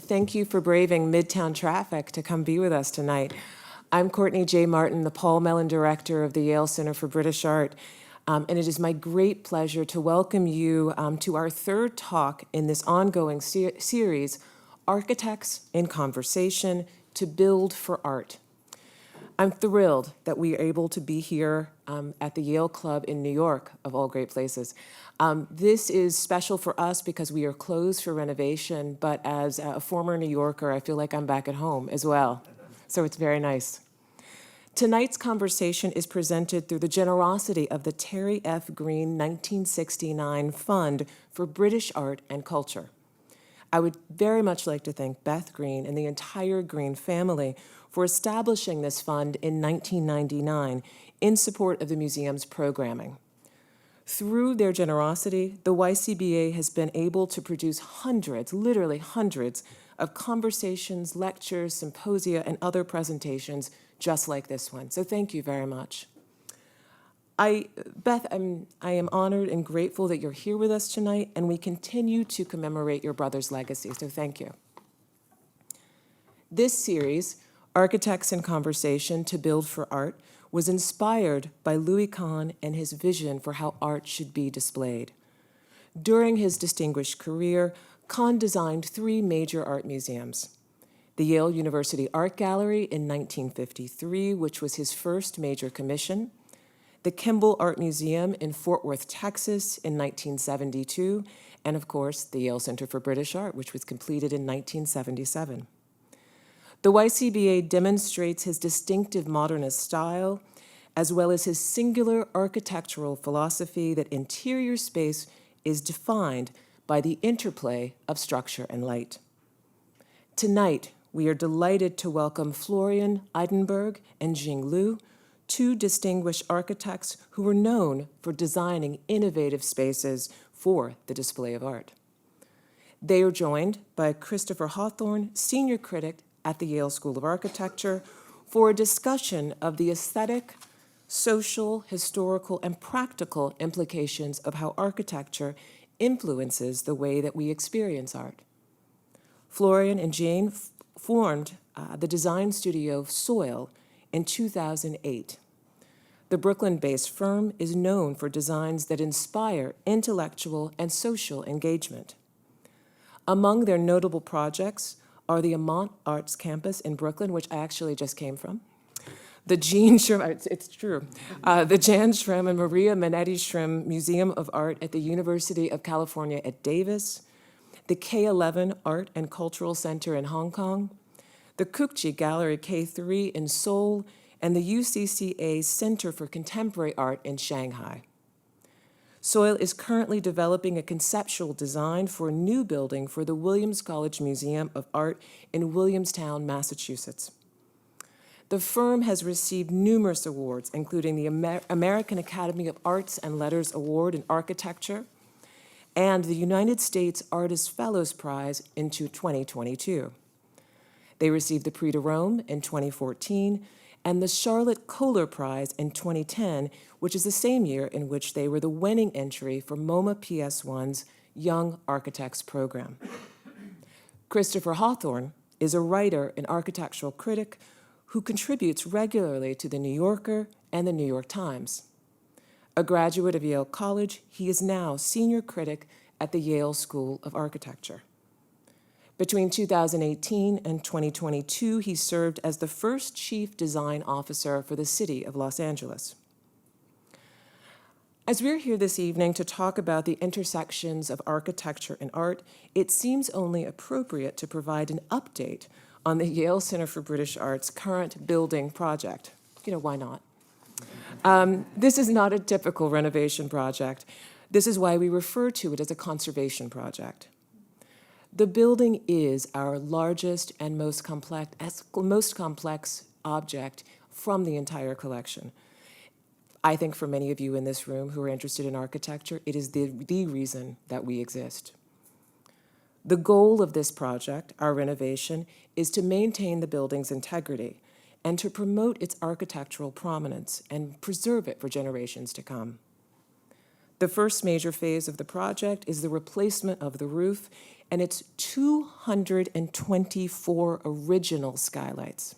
Thank you for braving Midtown traffic to come be with us tonight. I'm Courtney J. Martin, the Paul Mellon Director of the Yale Center for British Art, and it is my great pleasure to welcome you to our third talk in this ongoing series, Architects in Conversation to Build for Art. I'm thrilled that we are able to be here at the Yale Club in New York, of all great places. This is special for us because we are closed for renovation, but as a former New Yorker, I feel like I'm back at home as well. So it's very nice. Tonight's conversation is presented through the generosity of the Terry F. Green 1969 Fund for British Art and Culture. I would very much like to thank Beth Green and the entire Green family for establishing this fund in 1999 in support of the museum's programming. Through their generosity, the YCBA has been able to produce hundreds, literally hundreds, of conversations, lectures, symposia, and other presentations just like this one. So thank you very much. Beth, I am honored and grateful that you're here with us tonight, and we continue to commemorate your brother's legacy, so thank you. This series, Architects in Conversation to Build for Art, was inspired by Louis Kahn and his vision for how art should be displayed. During his distinguished career, Kahn designed 3 major art museums: the Yale University Art Gallery in 1953, which was his first major commission, the Kimbell Art Museum in Fort Worth, Texas in 1972, and of course, the Yale Center for British Art, which was completed in 1977. The YCBA demonstrates his distinctive modernist style, as well as his singular architectural philosophy that interior space is defined by the interplay of structure and light. Tonight, we are delighted to welcome Florian Idenburg and Jing Liu, 2 distinguished architects who were known for designing innovative spaces for the display of art. They are joined by Christopher Hawthorne, senior critic at the Yale School of Architecture, for a discussion of the aesthetic, social, historical, and practical implications of how architecture influences the way that we experience art. Florian and Jane formed the design studio Soil in 2008. The Brooklyn-based firm is known for designs that inspire intellectual and social engagement. Among their notable projects are the Amont Arts Campus in Brooklyn, which I actually just came from, the Jean Schrimm, it's true, the Jan Schrimm and Maria Manetti Schrimm Museum of Art at the University of California at Davis, the K11 Art and Cultural Center in Hong Kong, the Kukchi Gallery K3 in Seoul, and the UCCA Center for Contemporary Art in Shanghai. Soil is currently developing a conceptual design for a new building for the Williams College Museum of Art in Williamstown, Massachusetts. The firm has received numerous awards, including the American Academy of Arts and Letters Award in Architecture and the United States Artist Fellows Prize in 2022. They received the Prix de Rome in 2014 and the Charlotte Kohler Prize in 2010, which is the same year in which they were the winning entry for MoMA PS1's Young Architects program. Christopher Hawthorne is a writer and architectural critic who contributes regularly to The New Yorker and The New York Times. A graduate of Yale College, he is now senior critic at the Yale School of Architecture. Between 2018 and 2022, he served as the first chief design officer for the city of Los Angeles. As we're here this evening to talk about the intersections of architecture and art, it seems only appropriate to provide an update on the Yale Center for British Art's current building project. You know, why not? This is not a typical renovation project. This is why we refer to it as a conservation project. The building is our largest and most complex object from the entire collection. I think for many of you in this room who are interested in architecture, it is the reason that we exist. The goal of this project, our renovation, is to maintain the building's integrity and to promote its architectural prominence and preserve it for generations to come. The first major phase of the project is the replacement of the roof and its 224 original skylights.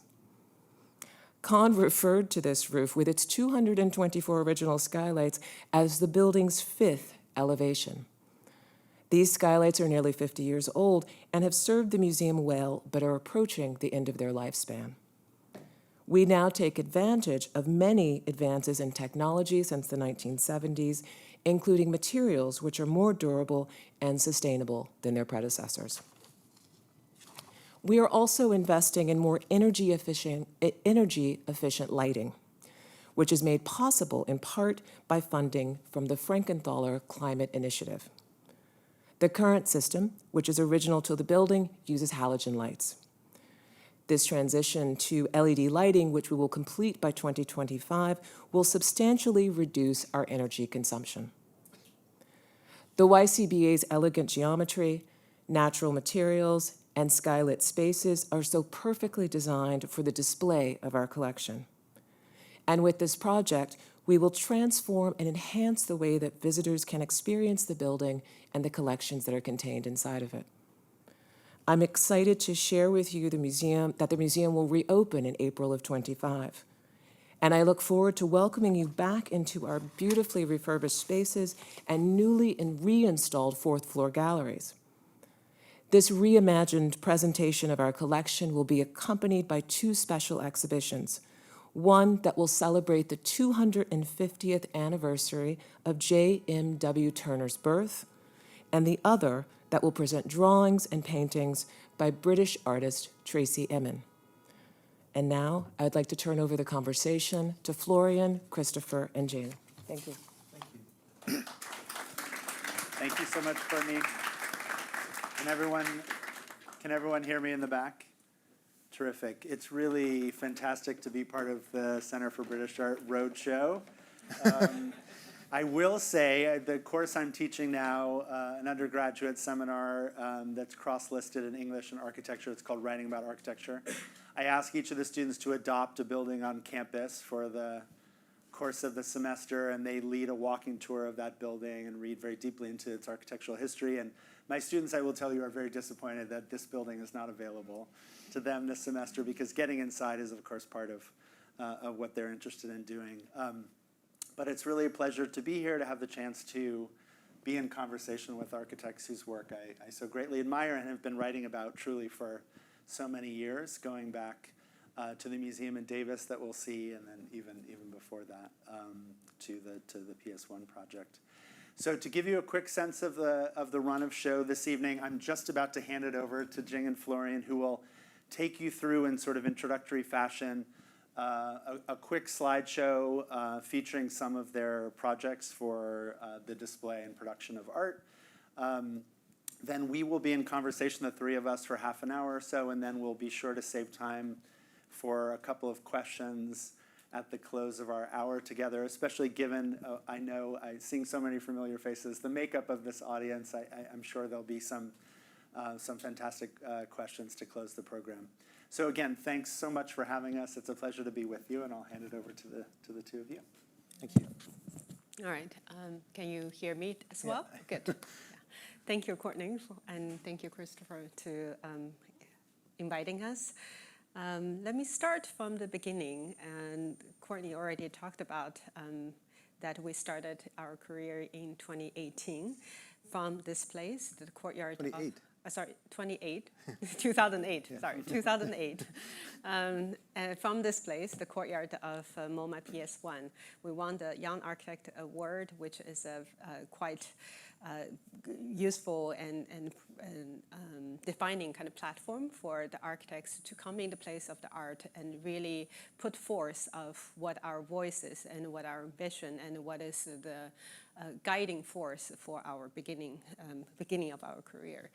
Kahn referred to this roof with its 224 original skylights as the building's 5th elevation. These skylights are nearly 50 years old and have served the museum well, but are approaching the end of their lifespan. We now take advantage of many advances in technology since the 1970s, including materials which are more durable and sustainable than their predecessors. We are also investing in more energy efficient lighting, which is made possible in part by funding from the Frankenthaler Climate Initiative. The current system, which is original to the building, uses halogen lights. This transition to LED lighting, which we will complete by 2025, will substantially reduce our energy consumption. The YCBA's elegant geometry, natural materials, and skylit spaces are so perfectly designed for the display of our collection. And with this project, we will transform and enhance the way that visitors can experience the building and the collections that are contained inside of it. I'm excited to share with you the museum will reopen in April of 25. And I look forward to welcoming you back into our beautifully refurbished spaces and newly and reinstalled 4th floor galleries. This reimagined presentation of our collection will be accompanied by 2 special exhibitions, one that will celebrate the 250th anniversary of J.M.W. Turner's birth, and the other that will present drawings and paintings by British artist Tracy Emin. And now I'd like to turn over the conversation to Florian, Christopher, and Jing. Thank you. Thank you. Thank you so much, Courtney. Can everyone hear me in the back? Terrific. It's really fantastic to be part of the Center for British Art Roadshow. I will say the course I'm teaching now, an undergraduate seminar that's cross-listed in English and architecture. It's called Writing About Architecture. I ask each of the students to adopt a building on campus for the course of the semester, and they lead a walking tour of that building and read very deeply into its architectural history. And my students, I will tell you, are very disappointed that this building is not available to them this semester, because getting inside is, of course, part of what they're interested in doing. But it's really a pleasure to be here, to have the chance to be in conversation with architects whose work I so greatly admire and have been writing about truly for so many years, going back to the museum in Davis that we'll see, and then even before that to the PS1 project. So to give you a quick sense of the run of show this evening, I'm just about to hand it over to Jing and Florian, who will take you through in sort of introductory fashion a quick slideshow featuring some of their projects for the display and production of art. Then we will be in conversation, the 3 of us, for half an hour or so, and then we'll be sure to save time for a couple of questions at the close of our hour together, especially given, I know, seeing so many familiar faces, the makeup of this audience. I'm sure there'll be some fantastic questions to close the program. So again, thanks so much for having us. It's a pleasure to be with you, and I'll hand it over to the 2 of you. Thank you. All right. Can you hear me as well? Yeah. Good. Thank you, Courtney, and thank you, Christopher, to inviting us. Let me start from the beginning. And Courtney already talked about that we started our career in 2018 from this place, the courtyard. 28. 2008, yeah. Sorry, 2008. From this place, the courtyard of MoMA PS1, we won the Young Architect Award, which is a quite useful and defining kind of platform for the architects to come in the place of the art and really put forth of what our voice is and what our vision and what is the guiding force for our beginning of our career.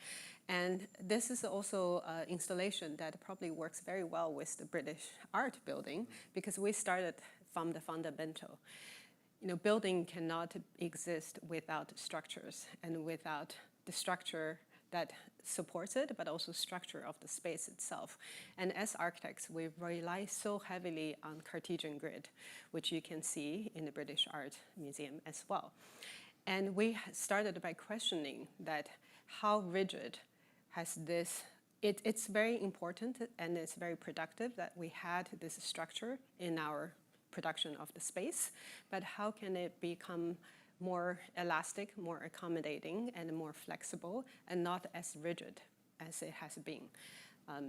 And this is also an installation that probably works very well with the British Art Building, because we started from the fundamental. You know, building cannot exist without structures and without the structure that supports it, but also structure of the space itself. And as architects, we rely so heavily on Cartesian grid, which you can see in the British Art Museum as well. And we started by questioning that how rigid has this, it's very important and it's very productive that we had this structure in our production of the space, but how can it become more elastic, more accommodating, and more flexible, and not as rigid as it has been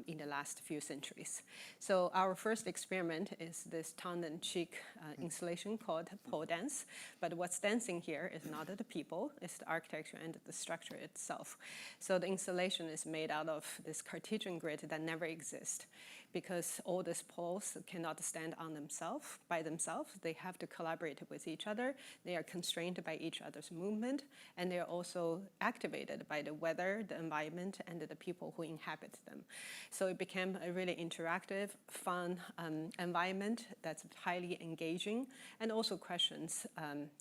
in the last few centuries. So our first experiment is this tongue-in-cheek installation called pole dance. But what's dancing here is not the people, it's the architecture and the structure itself. So the installation is made out of this Cartesian grid that never exists, because all these poles cannot stand on themselves, by themselves. They have to collaborate with each other. They are constrained by each other's movement, and they are also activated by the weather, the environment, and the people who inhabit them. So it became a really interactive, fun environment that's highly engaging, and also questions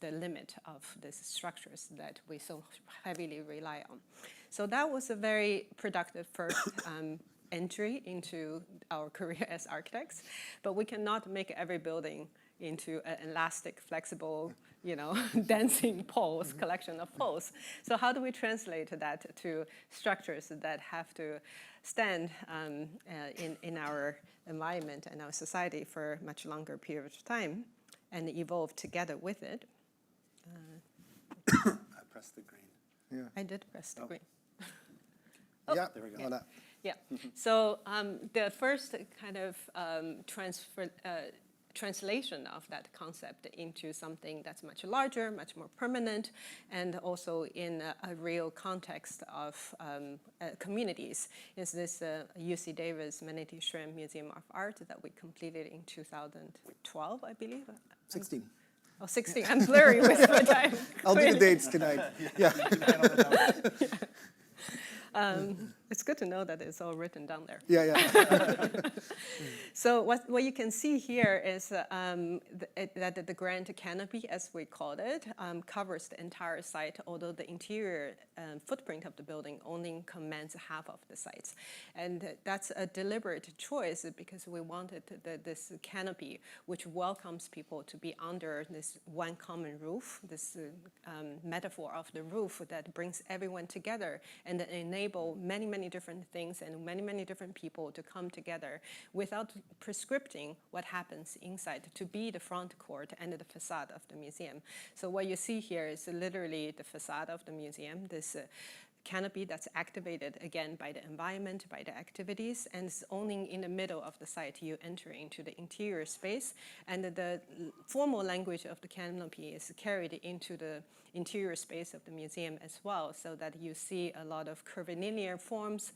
the limit of these structures that we so heavily rely on. So that was a very productive first entry into our career as architects, but we cannot make every building into an elastic, flexible, dancing poles, collection of poles. So how do we translate that to structures that have to stand in our environment and our society for a much longer period of time and evolve together with it? I pressed the green. Yeah. I did press the green. Yeah, there we go. hold that. Yeah. So the first kind of translation of that concept into something that's much larger, much more permanent, and also in a real context of communities is this UC Davis Manatee Shrimp Museum of Art that we completed in 2012, I believe. 16. Oh, 16. I'm blurry with the time. I'll do the dates tonight. Yeah. It's good to know that it's all written down there. Yeah. So what you can see here is that the grand canopy, as we called it, covers the entire site, although the interior footprint of the building only commands half of the site. And that's a deliberate choice because we wanted this canopy, which welcomes people to be under this one common roof, this metaphor of the roof that brings everyone together and enable many different things and many different people to come together without prescripting what happens inside to be the front court and the facade of the museum. So what you see here is literally the facade of the museum, this canopy that's activated again by the environment, by the activities, and it's only in the middle of the site you enter into the interior space, and the formal language of the canopy is carried into the interior space of the museum as well, so that you see a lot of curvilinear forms,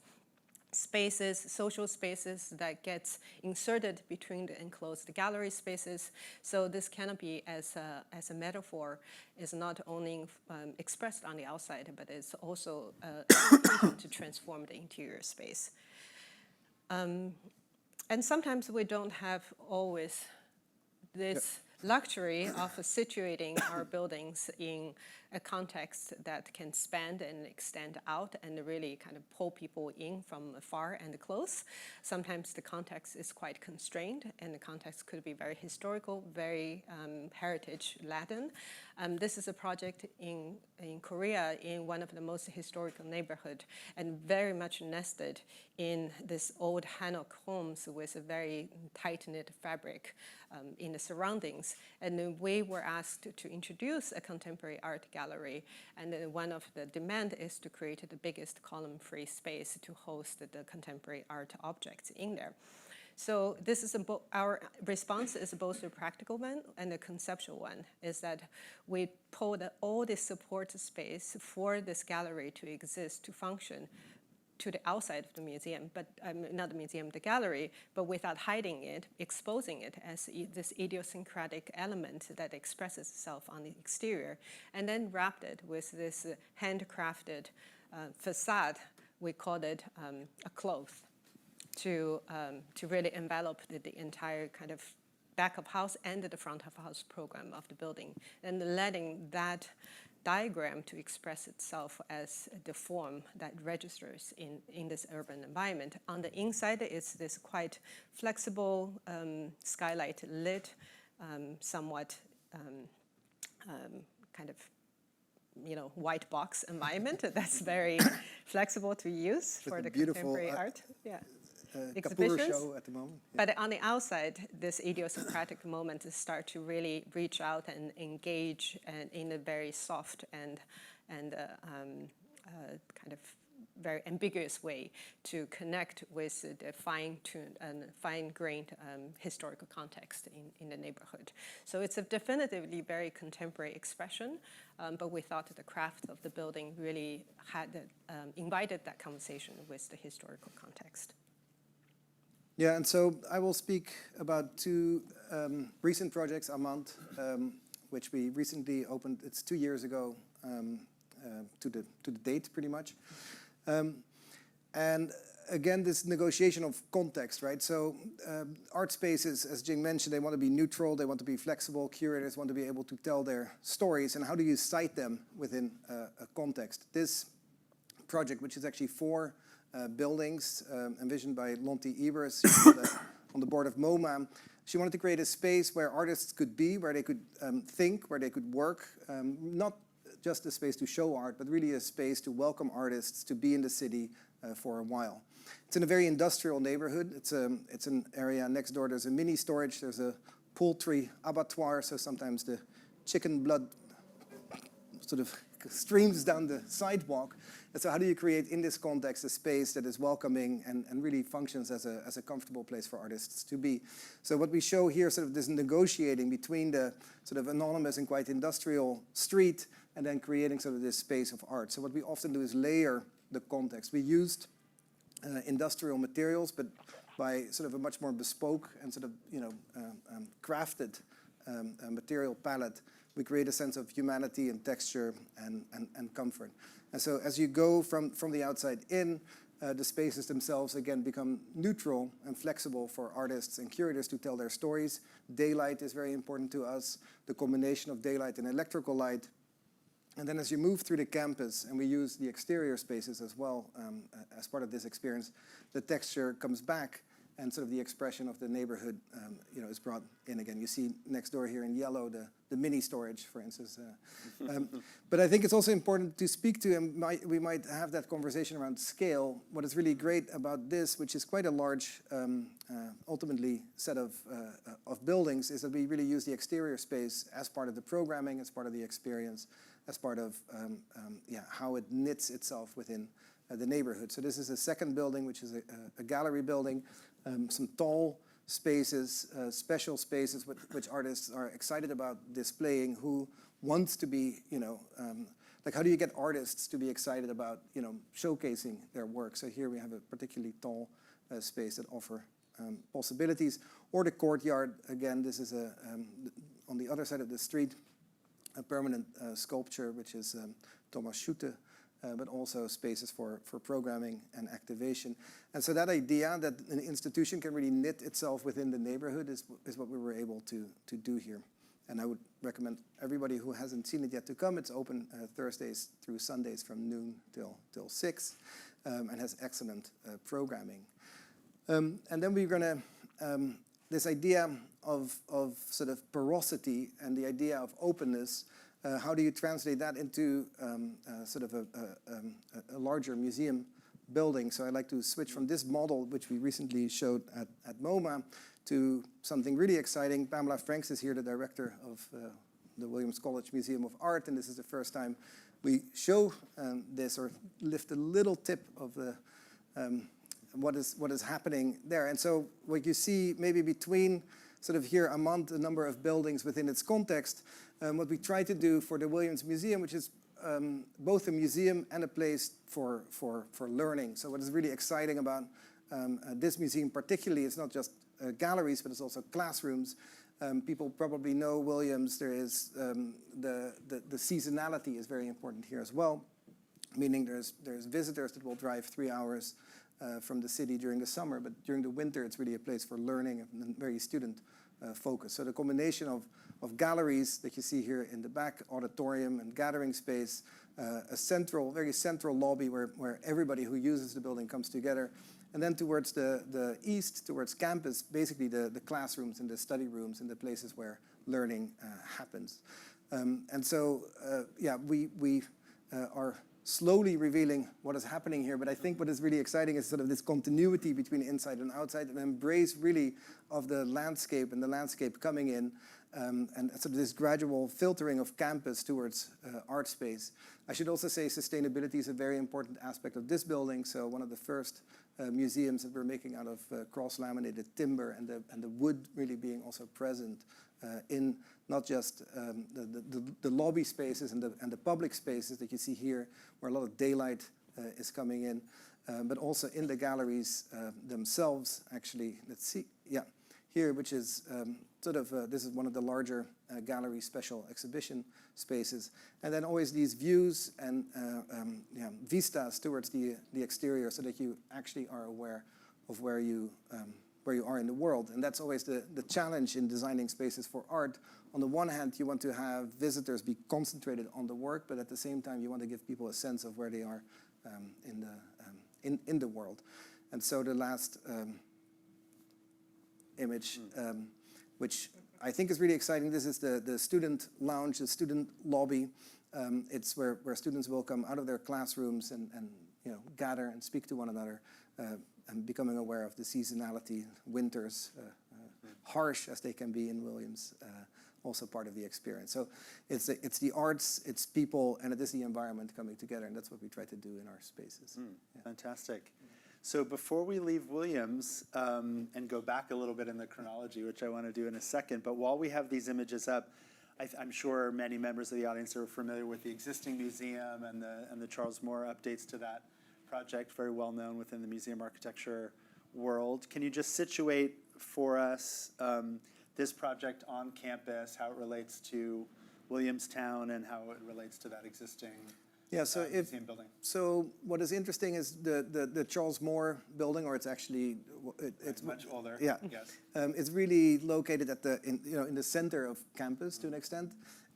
spaces, social spaces that gets inserted between the enclosed gallery spaces. So this canopy as a metaphor is not only expressed on the outside, but it's also to transform the interior space. And sometimes we don't have always this luxury of situating our buildings in a context that can span and extend out and really kind of pull people in from far and close. Sometimes the context is quite constrained, and the context could be very historical, very heritage-laden. This is a project in Korea in one of the most historical neighborhoods, and very much nested in this old Hanok homes with a very tight-knit fabric in the surroundings. And then we were asked to introduce a contemporary art gallery, and one of the demand is to create the biggest column-free space to host the contemporary art objects in there. So this is our response is both a practical one and a conceptual one, is that we pulled all the support space for this gallery to exist, to function, to the outside of the museum, but not the museum, the gallery, but without hiding it, exposing it as this idiosyncratic element that expresses itself on the exterior, and then wrapped it with this handcrafted facade. We called it a cloth to really envelop the entire kind of back of house and the front of house program of the building, and letting that diagram to express itself as the form that registers in this urban environment. On the inside, it's this quite flexible skylight lit, somewhat kind of white box environment that's very flexible to use for the the beautiful, contemporary art. Yeah. Kapur Exhibitions. show at the moment. Yeah. But on the outside, this idiosyncratic moment start to really reach out and engage and in a very soft and kind of very ambiguous way to connect with the fine-tuned and fine-grained historical context in the neighborhood. So it's a definitively very contemporary expression, but we thought that the craft of the building really had invited that conversation with the historical context. Yeah, and so I will speak about two recent projects, Amand, which we recently opened. It's 2 years ago to the date, pretty much. And again, this negotiation of context, right? So art spaces, as Jing mentioned, they want to be neutral, they want to be flexible, curators want to be able to tell their stories, and how do you cite them within a context? This project, which is actually 4 buildings envisioned by Lonti Ebers on the board of MoMA. She wanted to create a space where artists could be, where they could think, where they could work, not just a space to show art, but really a space to welcome artists to be in the city for a while. It's in a very industrial neighborhood. It's an area next door. There's a mini storage. There's a poultry abattoir, so sometimes the chicken blood sort of streams down the sidewalk. And so how do you create in this context a space that is welcoming and really functions as a comfortable place for artists to be? So what we show here, sort of this negotiating between the sort of anonymous and quite industrial street and then creating sort of this space of art. So what we often do is layer the context. We used industrial materials, but by sort of a much more bespoke and sort of crafted material palette, we create a sense of humanity and texture and comfort. And so as you go from the outside in, the spaces themselves again become neutral and flexible for artists and curators to tell their stories. Daylight is very important to us, the combination of daylight and electrical light. And then as you move through the campus, and we use the exterior spaces as well as part of this experience, the texture comes back and sort of the expression of the neighborhood is brought in again. You see next door here in yellow the mini storage, for instance. But I think it's also important to speak to, and we might have that conversation around scale. What is really great about this, which is quite a large, ultimately, set of buildings, is that we really use the exterior space as part of the programming, as part of the experience, as part of how it knits itself within the neighborhood. So this is a second building, which is a gallery building, some tall spaces, special spaces which artists are excited about displaying, who wants to be, like how do you get artists to be excited about, showcasing their work? So here we have a particularly tall space that offer possibilities. Or the courtyard, again, this is on the other side of the street, a permanent sculpture, which is Thomas Schutte, but also spaces for programming and activation. And so that idea that an institution can really knit itself within the neighborhood is what we were able to do here. And I would recommend everybody who hasn't seen it yet to come. It's open Thursdays through Sundays from noon till 6, and has excellent programming. And then we're going to, this idea of sort of porosity and the idea of openness, how do you translate that into sort of a larger museum building? So I'd like to switch from this model, which we recently showed at MoMA, to something really exciting. Pamela Franks is here, the director of the Williams College Museum of Art, and this is the first time we show this or lift a little tip of the what is happening there. And so what you see maybe between sort of here among a number of buildings within its context, what we try to do for the Williams Museum, which is both a museum and a place for learning. So what is really exciting about this museum particularly, it's not just galleries, but it's also classrooms. People probably know Williams. There is the seasonality is very important here as well, meaning there's visitors that will drive 3 hours from the city during the summer, but during the winter it's really a place for learning and very student focused. So the combination of galleries that you see here in the back, auditorium and gathering space, a very central lobby where everybody who uses the building comes together, and then towards the east, towards campus, basically the classrooms and the study rooms and the places where learning happens. And so, yeah, we are slowly revealing what is happening here. But I think what is really exciting is sort of this continuity between inside and outside, an embrace really of the landscape and the landscape coming in, and sort of this gradual filtering of campus towards art space. I should also say sustainability is a very important aspect of this building. So one of the first museums that we're making out of cross-laminated timber, and the wood really being also present in not just the lobby spaces and the public spaces that you see here, where a lot of daylight is coming in, but also in the galleries themselves, actually. Let's see, yeah, here, which is sort of, this is one of the larger gallery special exhibition spaces. And then always these views and yeah, vistas towards the exterior, so that you actually are aware of where you are in the world. And that's always the challenge in designing spaces for art. On the one hand, you want to have visitors be concentrated on the work, but at the same time, you want to give people a sense of where they are in the world. And so the last image, which I think is really exciting, this is the student lounge, the student lobby. It's where students will come out of their classrooms and you know, gather and speak to one another, and becoming aware of the seasonality, winters, harsh as they can be in Williams, also part of the experience. So it's the arts, it's people, and it is the environment coming together, and that's what we try to do in our spaces. Yeah. Fantastic. So before we leave Williams and go back a little bit in the chronology, which I want to do in a second, but while we have these images up, I'm sure many members of the audience are familiar with the existing museum and the Charles Moore updates to that project, very well known within the museum architecture world. Can you just situate for us this project on campus, how it relates to Williamstown and how it relates to that existing museum building? So what is interesting is the Charles Moore building, or it's actually it's much older. Yeah, yes. It's really located at in the center of campus to an extent.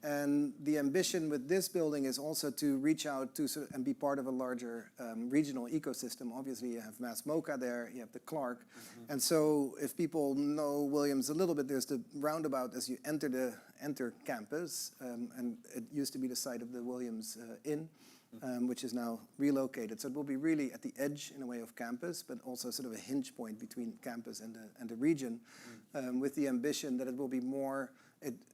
And the ambition with this building is also to reach out to and be part of a larger regional ecosystem. Obviously, you have Mass MoCA there, you have the Clark. And so if people know Williams a little bit, there's the roundabout as you enter campus. And it used to be the site of the Williams Inn, which is now relocated. So it will be really at the edge, in a way, of campus, but also sort of a hinge point between campus and the region, with the ambition that it will be more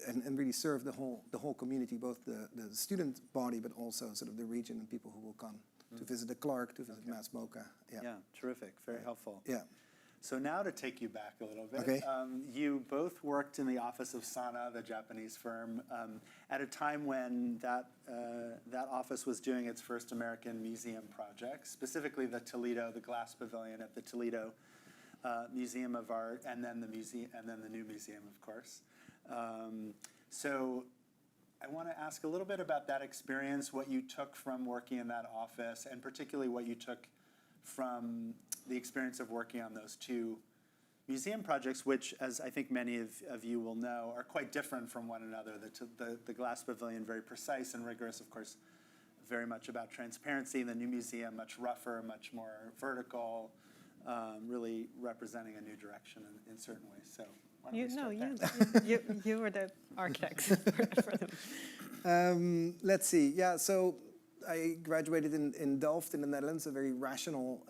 and really serve the whole community, both the student body, but also sort of the region and people who will come to visit the Clark, to visit Mass MoCA. Yeah, terrific, very helpful. Yeah. So now to take you back a little bit, okay. You both worked in the office of Sana, the Japanese firm, at a time when that office was doing its first American museum project, specifically the Glass Pavilion at the Toledo Museum of Art, and then the new museum, of course. So I want to ask a little bit about that experience, what you took from working in that office, and particularly what you took from the experience of working on those two museum projects, which, as I think many of you will know, are quite different from one another. The Glass Pavilion, very precise and rigorous, of course, very much about transparency. The new museum, much rougher, much more vertical, really representing a new direction in certain ways. So. You were the architects for them. Let's see. Yeah, so I graduated in Delft in the Netherlands, a very rational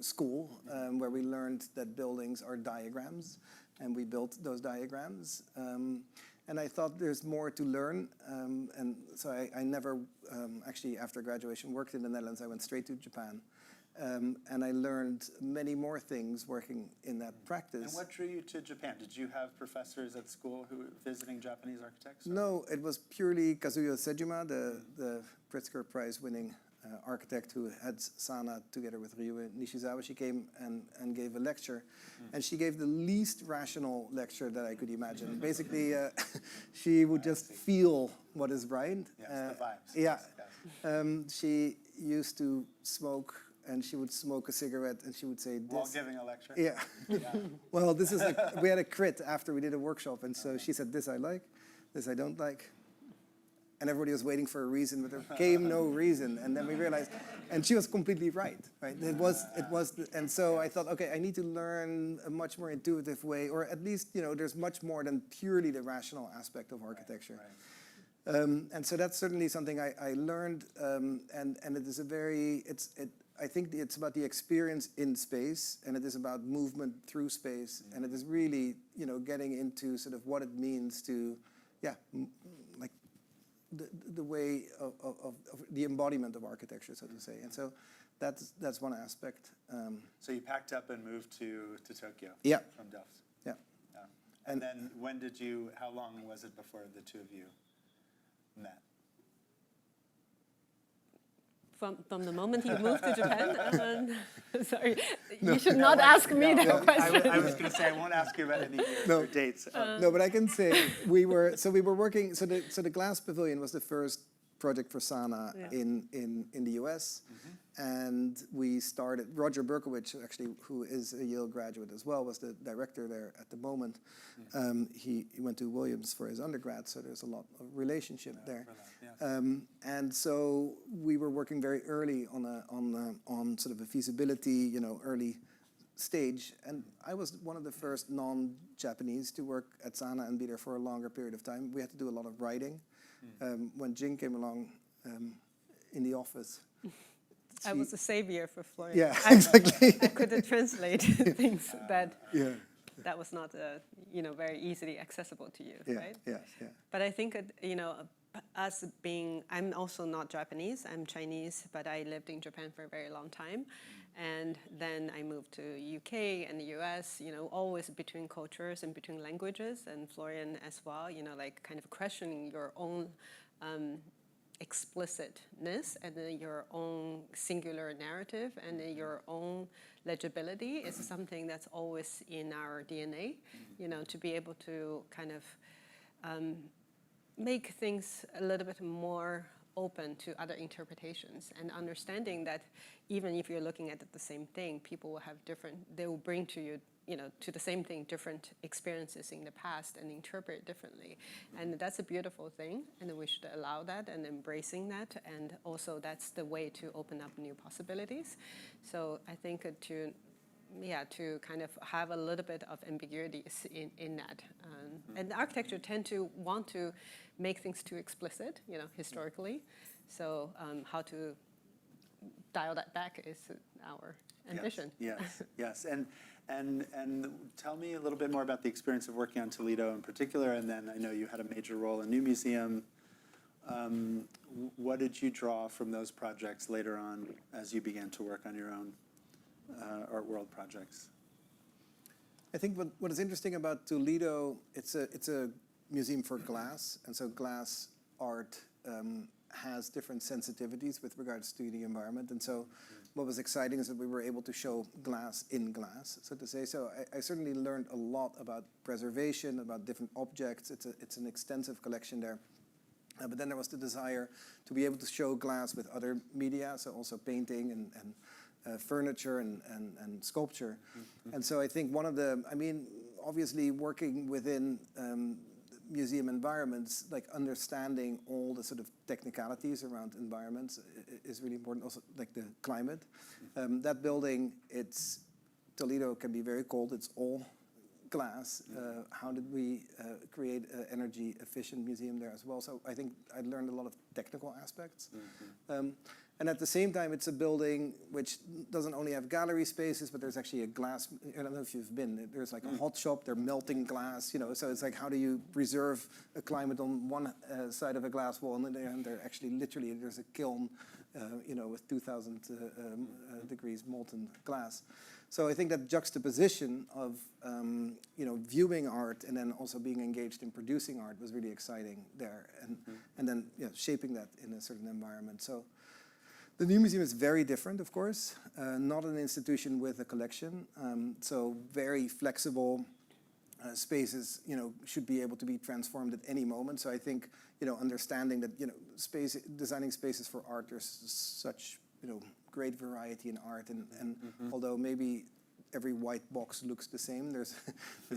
school where we learned that buildings are diagrams, and we built those diagrams. And I thought there's more to learn, and so I never actually, after graduation, worked in the Netherlands. I went straight to Japan. And I learned many more things working in that practice. And what drew you to Japan? Did you have professors at school who were visiting Japanese architects? Or? No, it was purely Kazuyo Sejima, the Pritzker Prize-winning architect who heads Sana together with Ryue Nishizawa. She came and gave a lecture, and she gave the least rational lecture that I could imagine. Basically, she would just feel what is right. Yes, the vibes. Yeah. Yes. She used to smoke, and she would smoke a cigarette, and she would say this. While giving a lecture? Yeah. Well, this is like, we had a crit after we did a workshop, and so she said, this I like, this I don't like. And everybody was waiting for a reason, but there came no reason. And then we realized, and she was completely right? It was, and so I thought, okay, I need to learn a much more intuitive way, or at least, there's much more than purely the rational aspect of architecture. And so that's certainly something I learned, and it is a very, I think it's about the experience in space, and it is about movement through space, and it is really, getting into sort of what it means to, like the way of the embodiment of architecture, so to say. And so that's one aspect. So you packed up and moved to Tokyo. Yeah. From Delft. Yeah. And then how long was it before the two of you met? From the moment he moved to Japan? Sorry, you should not ask me that question. I was going to say, I won't ask you about any years or dates. No, but I can say we were working, so the Glass Pavilion was the first project for Sana in the US. And we started, Roger Berkowitz, actually, who is a Yale graduate as well, was the director there at the moment. He went to Williams for his undergrad, so there's a lot of relationship there. And so we were working very early on sort of a feasibility, early stage. And I was one of the first non-Japanese to work at Sana and be there for a longer period of time. We had to do a lot of writing. When Jing came along in the office, I was a savior for Florian. Yeah, exactly. I couldn't translate things that was not, very easily accessible to you, right? Yeah. But I think, us being, I'm also not Japanese, I'm Chinese, but I lived in Japan for a very long time. And then I moved to UK and the US, always between cultures and between languages, and Florian as well, like kind of questioning your own explicitness and your own singular narrative and your own legibility is something that's always in our DNA, to be able to kind of make things a little bit more open to other interpretations, and understanding that even if you're looking at the same thing, people will have they will bring to you, to the same thing, different experiences in the past and interpret it differently. And that's a beautiful thing, and we should allow that and embracing that, and also that's the way to open up new possibilities. So I think to kind of have a little bit of ambiguity in that. And architecture tend to want to make things too explicit, historically. So how to dial that back is our ambition. Yes. And tell me a little bit more about the experience of working on Toledo in particular, and then I know you had a major role in New Museum. What did you draw from those projects later on as you began to work on your own art world projects? I think what is interesting about Toledo, it's a museum for glass, and so glass art has different sensitivities with regards to the environment. And so what was exciting is that we were able to show glass in glass, so to say. So I certainly learned a lot about preservation, about different objects. It's an extensive collection there. But then there was the desire to be able to show glass with other media, so also painting and furniture and sculpture. And so I think obviously working within museum environments, like understanding all the sort of technicalities around environments is really important. Also, like the climate. That building, Toledo can be very cold. It's all glass. How did we create an energy efficient museum there as well? So I think I learned a lot of technical aspects. And at the same time, it's a building which doesn't only have gallery spaces, but there's actually a glass, I don't know if you've been, there's like a hot shop, they're melting glass, so it's like, how do you preserve a climate on one side of a glass wall, and then they're actually literally, there's a kiln, with 2,000 degrees molten glass. So I think that juxtaposition of, viewing art and then also being engaged in producing art was really exciting there, and then shaping that in a certain environment. So the New Museum is very different, of course, not an institution with a collection, so very flexible spaces, should be able to be transformed at any moment. So I think, understanding that, designing spaces for art, there's such, great variety in art, and although maybe every white box looks the same, there's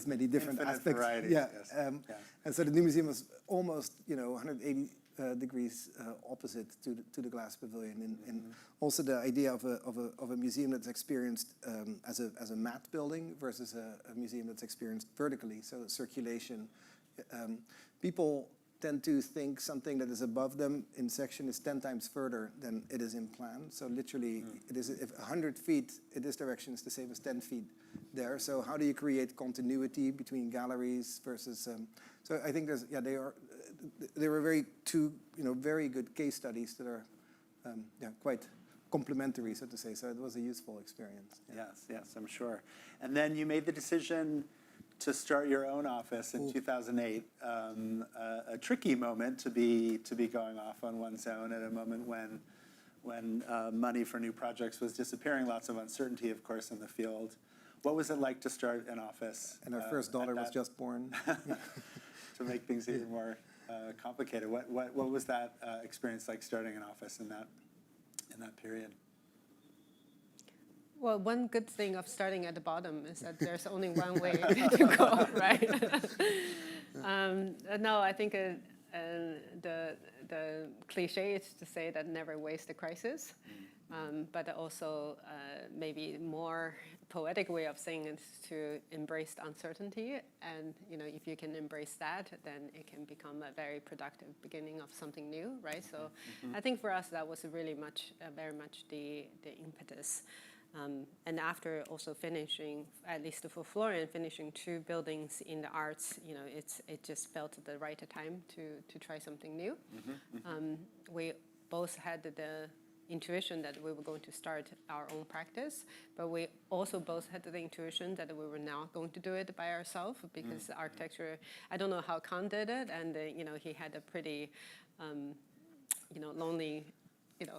many different aspects. Variety, yes. And so the New Museum was almost, 180 degrees opposite to the Glass Pavilion, and also the idea of a museum that's experienced as a matte building versus a museum that's experienced vertically. So circulation, people tend to think something that is above them in section is 10 times further than it is in plan. So literally, it is, if 100 feet in this direction is the same as 10 feet there. So how do you create continuity between galleries versus? So I think there's, yeah, they were very good case studies that are, quite complementary, so to say. So it was a useful experience. Yeah. Yes, I'm sure. And then you made the decision to start your own office in 2008. A tricky moment to be going off on one's own at a moment when money for new projects was disappearing. Lots of uncertainty, of course, in the field. What was it like to start an office? And our first daughter was just born. To make things even more complicated. What was that experience like, starting an office in that period? Well, one good thing of starting at the bottom is that there's only one way to go, right? No, I think the cliche is to say that never waste a crisis, but also maybe more poetic way of saying it is to embrace the uncertainty, and if you can embrace that, then it can become a very productive beginning of something new, right? So I think for us that was really very much the impetus. And after also finishing, at least for Florian, finishing 2 buildings in the arts, it just felt the right time to try something new. We both had the intuition that we were going to start our own practice, but we also both had the intuition that we were not going to do it by ourselves, because architecture, I don't know how Kahn did it, and he had a pretty lonely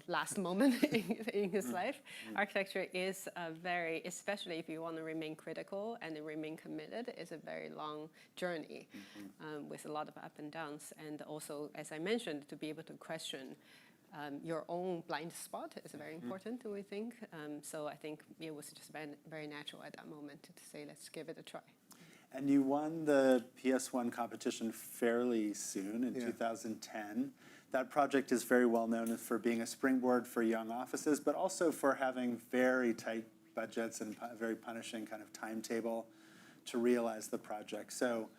last moment in his life. Architecture is a very, especially if you want to remain critical and remain committed, is a very long journey with a lot of up and downs. And also, as I mentioned, to be able to question your own blind spot is very important, we think. So I think it was just very natural at that moment to say, let's give it a try. And you won the PS1 competition fairly soon in 2010. That project is very well known for being a springboard for young offices, but also for having very tight budgets and a very punishing kind of timetable to realize the project. So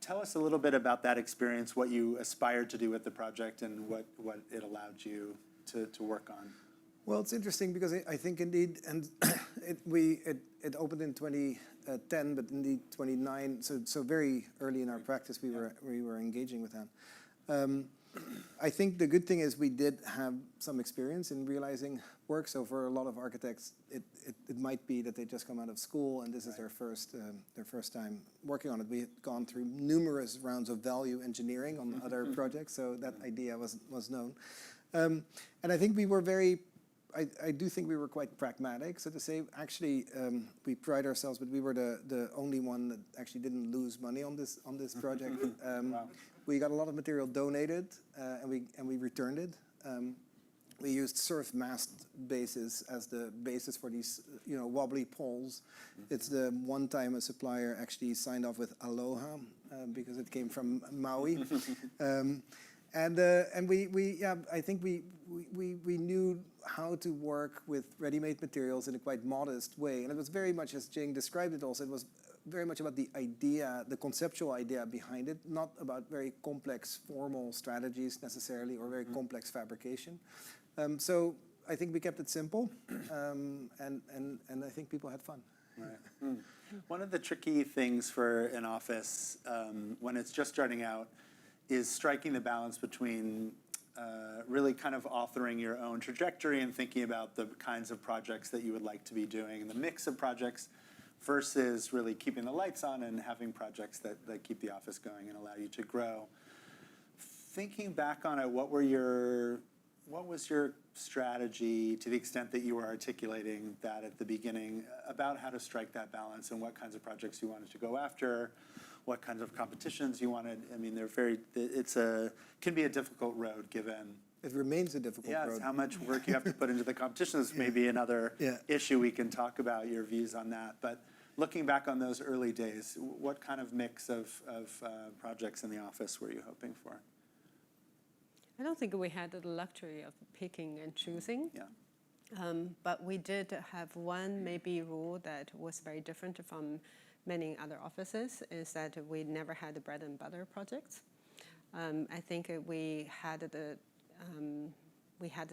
tell us a little bit about that experience, what you aspired to do with the project, and what it allowed you to work on. Well, it's interesting because I think indeed, and it opened in 2010, but indeed 2009. So very early in our practice, we were engaging with that. I think the good thing is we did have some experience in realizing work. So for a lot of architects, it might be that they just come out of school and this is their first time working on it. We had gone through numerous rounds of value engineering on other projects, so that idea was known. And I think we were I do think we were quite pragmatic, so to say. Actually, we pride ourselves, but we were the only one that actually didn't lose money on this project. Wow. We got a lot of material donated, and we returned it. We used surf mast bases as the basis for these, wobbly poles. It's the one time a supplier actually signed off with Aloha because it came from Maui. And I think we knew how to work with ready-made materials in a quite modest way. And it was very much, as Jing described it also, it was very much about the idea, the conceptual idea behind it, not about very complex formal strategies necessarily, or very complex fabrication. So I think we kept it simple, and I think people had fun. Right. One of the tricky things for an office when it's just starting out is striking the balance between really kind of authoring your own trajectory and thinking about the kinds of projects that you would like to be doing, and the mix of projects, versus really keeping the lights on and having projects that keep the office going and allow you to grow. Thinking back on it, what was your strategy, to the extent that you were articulating that at the beginning, about how to strike that balance and what kinds of projects you wanted to go after, what kinds of competitions you wanted? I mean, can be a difficult road, given. It remains a difficult road. Yes, how much work you have to put into the competitions may be another issue. We can talk about your views on that. But looking back on those early days, what kind of mix of projects in the office were you hoping for? I don't think we had the luxury of picking and choosing. Yeah. But we did have one maybe rule that was very different from many other offices, is that we never had the bread and butter projects. I think we had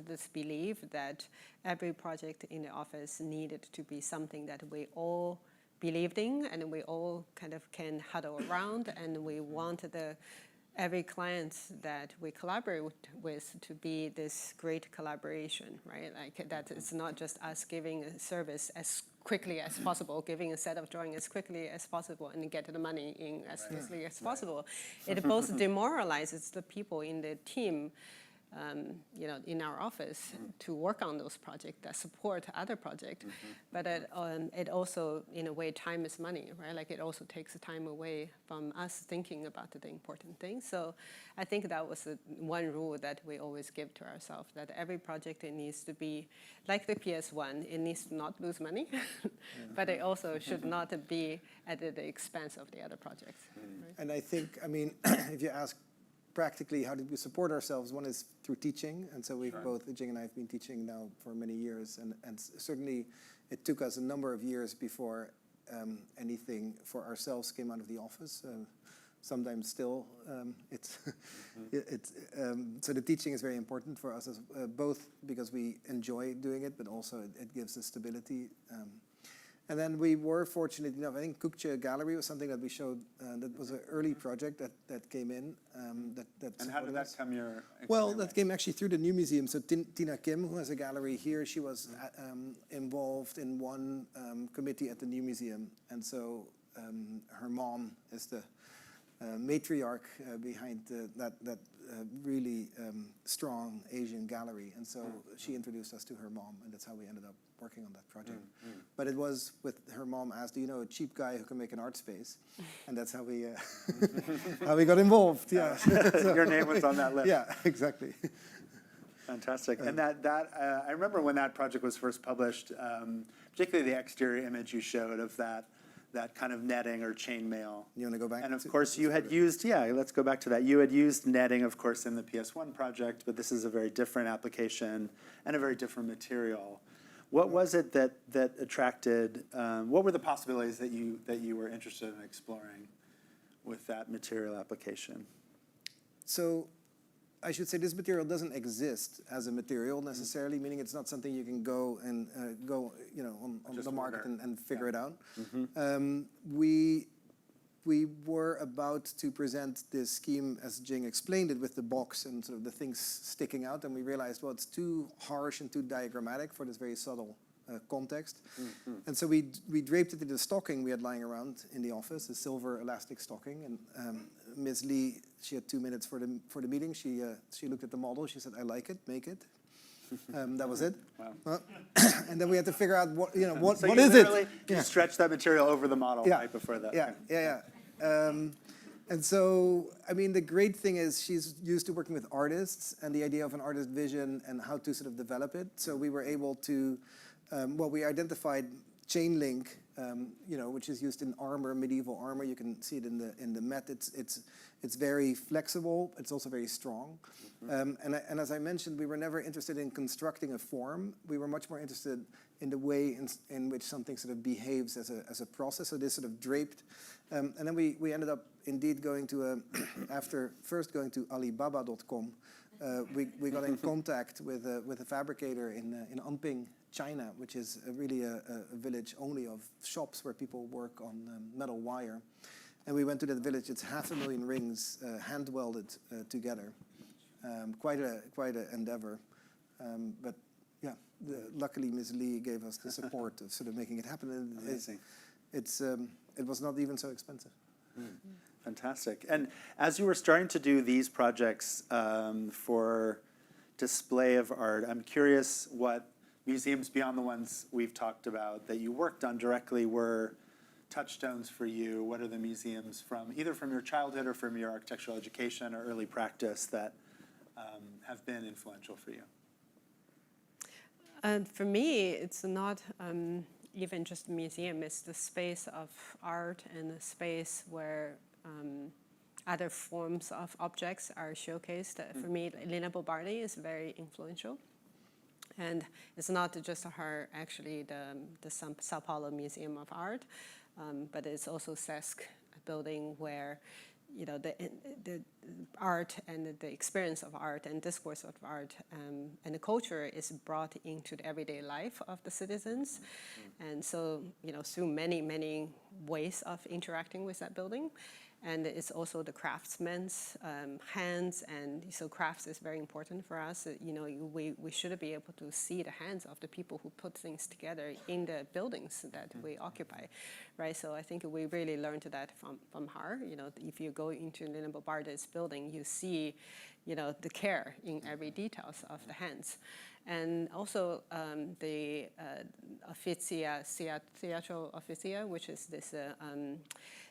this belief that every project in the office needed to be something that we all believed in, and we all kind of can huddle around, and we wanted every client that we collaborate with to be this great collaboration, right? Like that it's not just us giving a service as quickly as possible, giving a set of drawing as quickly as possible and get the money in as quickly as possible. It both demoralizes the people in the team, in our office to work on those projects that support other projects. But it also, in a way, time is money, right? Like it also takes time away from us thinking about the important things. So I think that was one rule that we always give to ourselves, that every project, it needs to be like the PS1, it needs to not lose money, but it also should not be at the expense of the other projects. Right? And I think, if you ask practically how did we support ourselves, one is through teaching, and so we've both, Jing and I have been teaching now for many years, and certainly it took us a number of years before anything for ourselves came out of the office. Sometimes still, so the teaching is very important for us, both because we enjoy doing it, but also it gives us stability. And then we were fortunate enough, I think Kukje Gallery was something that we showed, that was an early project that came in. And how did that come your Well, that came actually through the New Museum. So Tina Kim, who has a gallery here, she was involved in one committee at the New Museum. And so her mom is the matriarch behind that really strong Asian gallery. And so she introduced us to her mom, and that's how we ended up working on that project. But it was with her mom asked, do you know a cheap guy who can make an art space? And that's how we how we got involved. Yeah. So, your name was on that list. Yeah, exactly. Fantastic. And I remember when that project was first published, particularly the exterior image you showed of that kind of netting or chainmail. You want to go back? And of course you had used, let's go back to that. You had used netting, of course, in the PS1 project, but this is a very different application and a very different material. What was it that attracted, what were the possibilities that you were interested in exploring with that material application? So I should say this material doesn't exist as a material necessarily, meaning it's not something you can go and on the market and figure it out. We were about to present this scheme, as Jing explained it, with the box and sort of the things sticking out, and we realized, well, it's too harsh and too diagrammatic for this very subtle context. And so we draped it in the stocking we had lying around in the office, a silver elastic stocking. And Ms. Lee, she had 2 minutes for the meeting. She looked at the model. She said, "I like it. Make it." That was it. Wow. And then we had to figure out what So what is it? You stretched that material over the model right before that. Yeah. And so, the great thing is she's used to working with artists and the idea of an artist vision and how to sort of develop it. So we were able to, we identified chain link, which is used in armor, medieval armor. You can see it in the mat. It's very flexible. It's also very strong. And as I mentioned, we were never interested in constructing a form. We were much more interested in the way in which something sort of behaves as a process. So this sort of draped. And then we ended up indeed going to, after first going to Alibaba.com, we got in contact with a fabricator in Anping, China, which is really a village only of shops where people work on metal wire. And we went to that village. It's 500,000 rings hand welded together. Quite a endeavor. But yeah, luckily Ms. Lee gave us the support of sort of making it happen. And Amazing. It was not even so expensive. Fantastic. And as you were starting to do these projects for display of art, I'm curious what museums beyond the ones we've talked about that you worked on directly were touchstones for you. What are the museums either from your childhood or from your architectural education or early practice that have been influential for you? For me, it's not even just a museum. It's the space of art and the space where other forms of objects are showcased. For me, Lina Bobardi is very influential. And it's not just her, actually, the Sao Paulo Museum of Art, but it's also SESC building where the art and the experience of art and discourse of art and the culture is brought into the everyday life of the citizens. And so, through many ways of interacting with that building. And it's also the craftsman's hands, and so crafts is very important for us. We should be able to see the hands of the people who put things together in the buildings that we occupy, right? So I think we really learned that from her. If you go into Lina Bobarda's building, you see, the care in every details of the hands. And also the Theatro Officia, which is this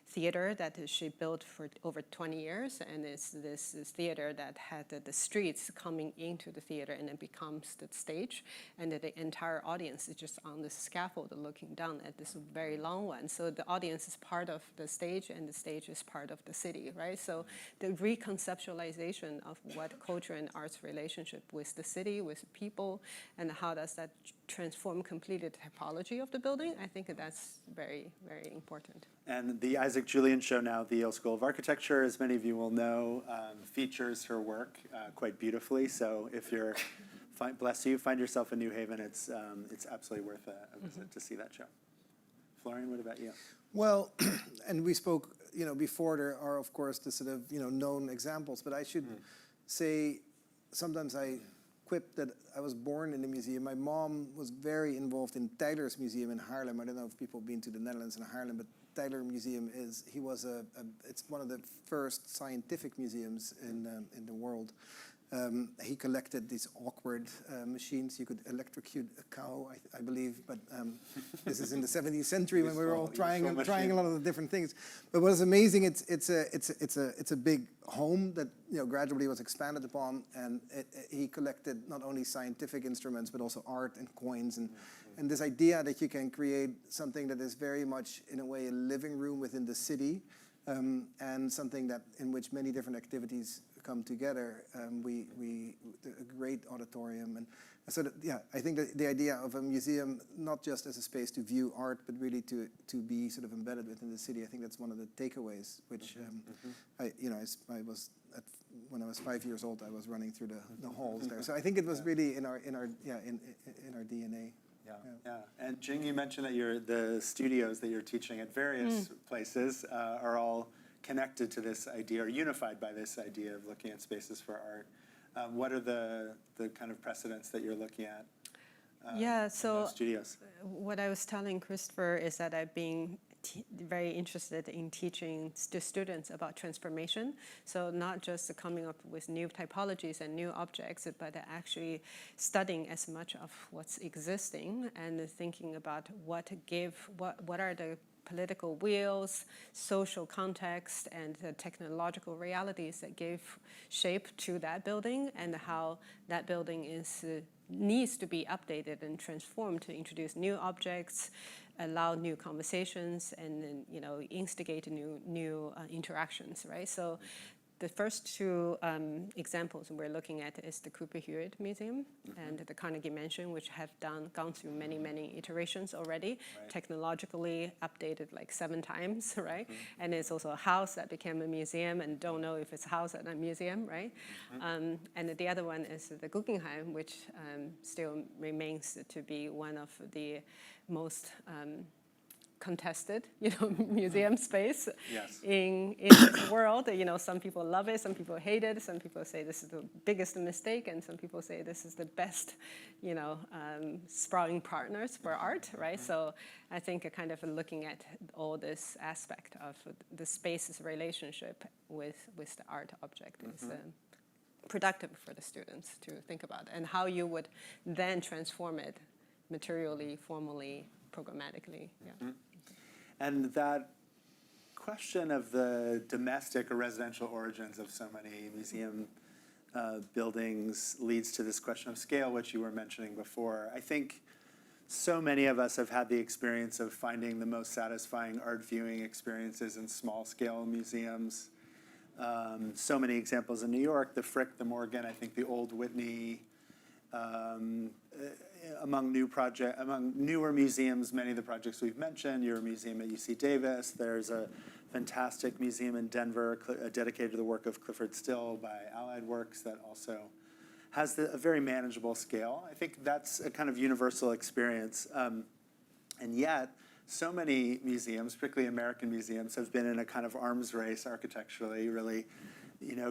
theater that she built for over 20 years, and it's this theater that had the streets coming into the theater, and it becomes the stage, and the entire audience is just on the scaffold looking down at this very long one. So the audience is part of the stage, and the stage is part of the city, right? So the reconceptualization of what culture and arts relationship with the city, with people, and how does that transform completely the typology of the building, I think that's very, very important. And the Isaac Julian show now, the Yale School of Architecture, as many of you will know, features her work quite beautifully. So if you're, bless you, find yourself in New Haven, it's absolutely worth a visit to see that show. Florian, what about you? Well, and we spoke, before, there are, of course, the sort of, known examples, but I should say, sometimes I quip that I was born in the museum. My mom was very involved in Tyler's Museum in Haarlem. I don't know if people have been to the Netherlands and Haarlem, but Tyler Museum it's one of the first scientific museums in the world. He collected these awkward machines. You could electrocute a cow, I believe, but this is in the 17th century when we were all trying a lot of the different things. But what is amazing, it's a big home that gradually was expanded upon, and he collected not only scientific instruments but also art and coins, and this idea that you can create something that is very much in a way a living room within the city, and something that in which many different activities come together. A great auditorium, and so I think that the idea of a museum not just as a space to view art, but really to be sort of embedded within the city. I think that's one of the takeaways. Which when I was 5 years old, I was running through the halls there. So I think it was really in our DNA. Yeah. And Jing, you mentioned that the studios that you're teaching at various places are all connected to this idea, or unified by this idea of looking at spaces for art. What are the kind of precedents that you're looking at? So in studios? What I was telling Christopher is that I've been very interested in teaching the students about transformation. So not just coming up with new typologies and new objects, but actually studying as much of what's existing and thinking about what are the political wheels, social context, and the technological realities that gave shape to that building, and how that building needs to be updated and transformed to introduce new objects, allow new conversations, and then, instigate new interactions, right? So the first two examples we're looking at is the Cooper Hewitt Museum and the Carnegie Mansion, which have gone through many iterations already, technologically updated like 7 times, right? And it's also a house that became a museum, and don't know if it's a house and a museum, right? And the other one is the Guggenheim, which still remains to be one of the most contested, museum space in the world. Some people love it, some people hate it, some people say this is the biggest mistake, and some people say this is the best, sprawling partners for art, right? So I think kind of looking at all this aspect of the space's relationship with the art object is productive for the students to think about, and how you would then transform it materially, formally, programmatically. And that question of the domestic or residential origins of so many museum buildings leads to this question of scale, which you were mentioning before. I think so many of us have had the experience of finding the most satisfying art viewing experiences in small-scale museums. So many examples in New York, the Frick, the Morgan, I think the Old Whitney. Among newer museums, many of the projects we've mentioned, your museum at UC Davis, there's a fantastic museum in Denver dedicated to the work of Clifford Still by Allied Works that also has a very manageable scale. I think that's a kind of universal experience. And yet, so many museums, particularly American museums, have been in a kind of arms race architecturally, really,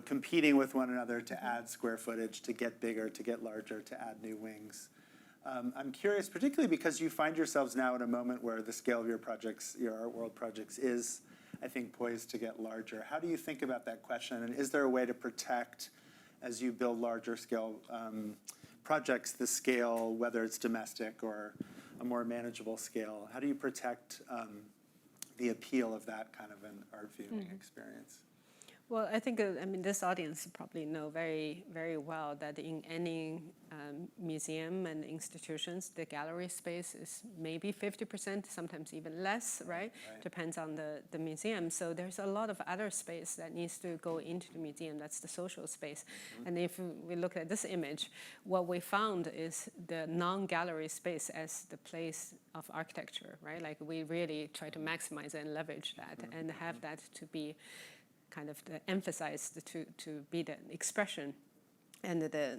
competing with one another to add square footage, to get bigger, to get larger, to add new wings. I'm curious, particularly because you find yourselves now at a moment where the scale of your projects, your art world projects, is, I think, poised to get larger. How do you think about that question? And is there a way to protect, as you build larger scale projects, the scale, whether it's domestic or a more manageable scale? How do you protect the appeal of that kind of an art viewing experience? Well, I think, this audience probably know very, very well that in any museum and institutions, the gallery space is maybe 50%, sometimes even less, right? Depends on the museum. So there's a lot of other space that needs to go into the museum. That's the social space. And if we look at this image, what we found is the non-gallery space as the place of architecture, right? Like we really try to maximize and leverage that and have that to be kind of emphasized to be the expression and the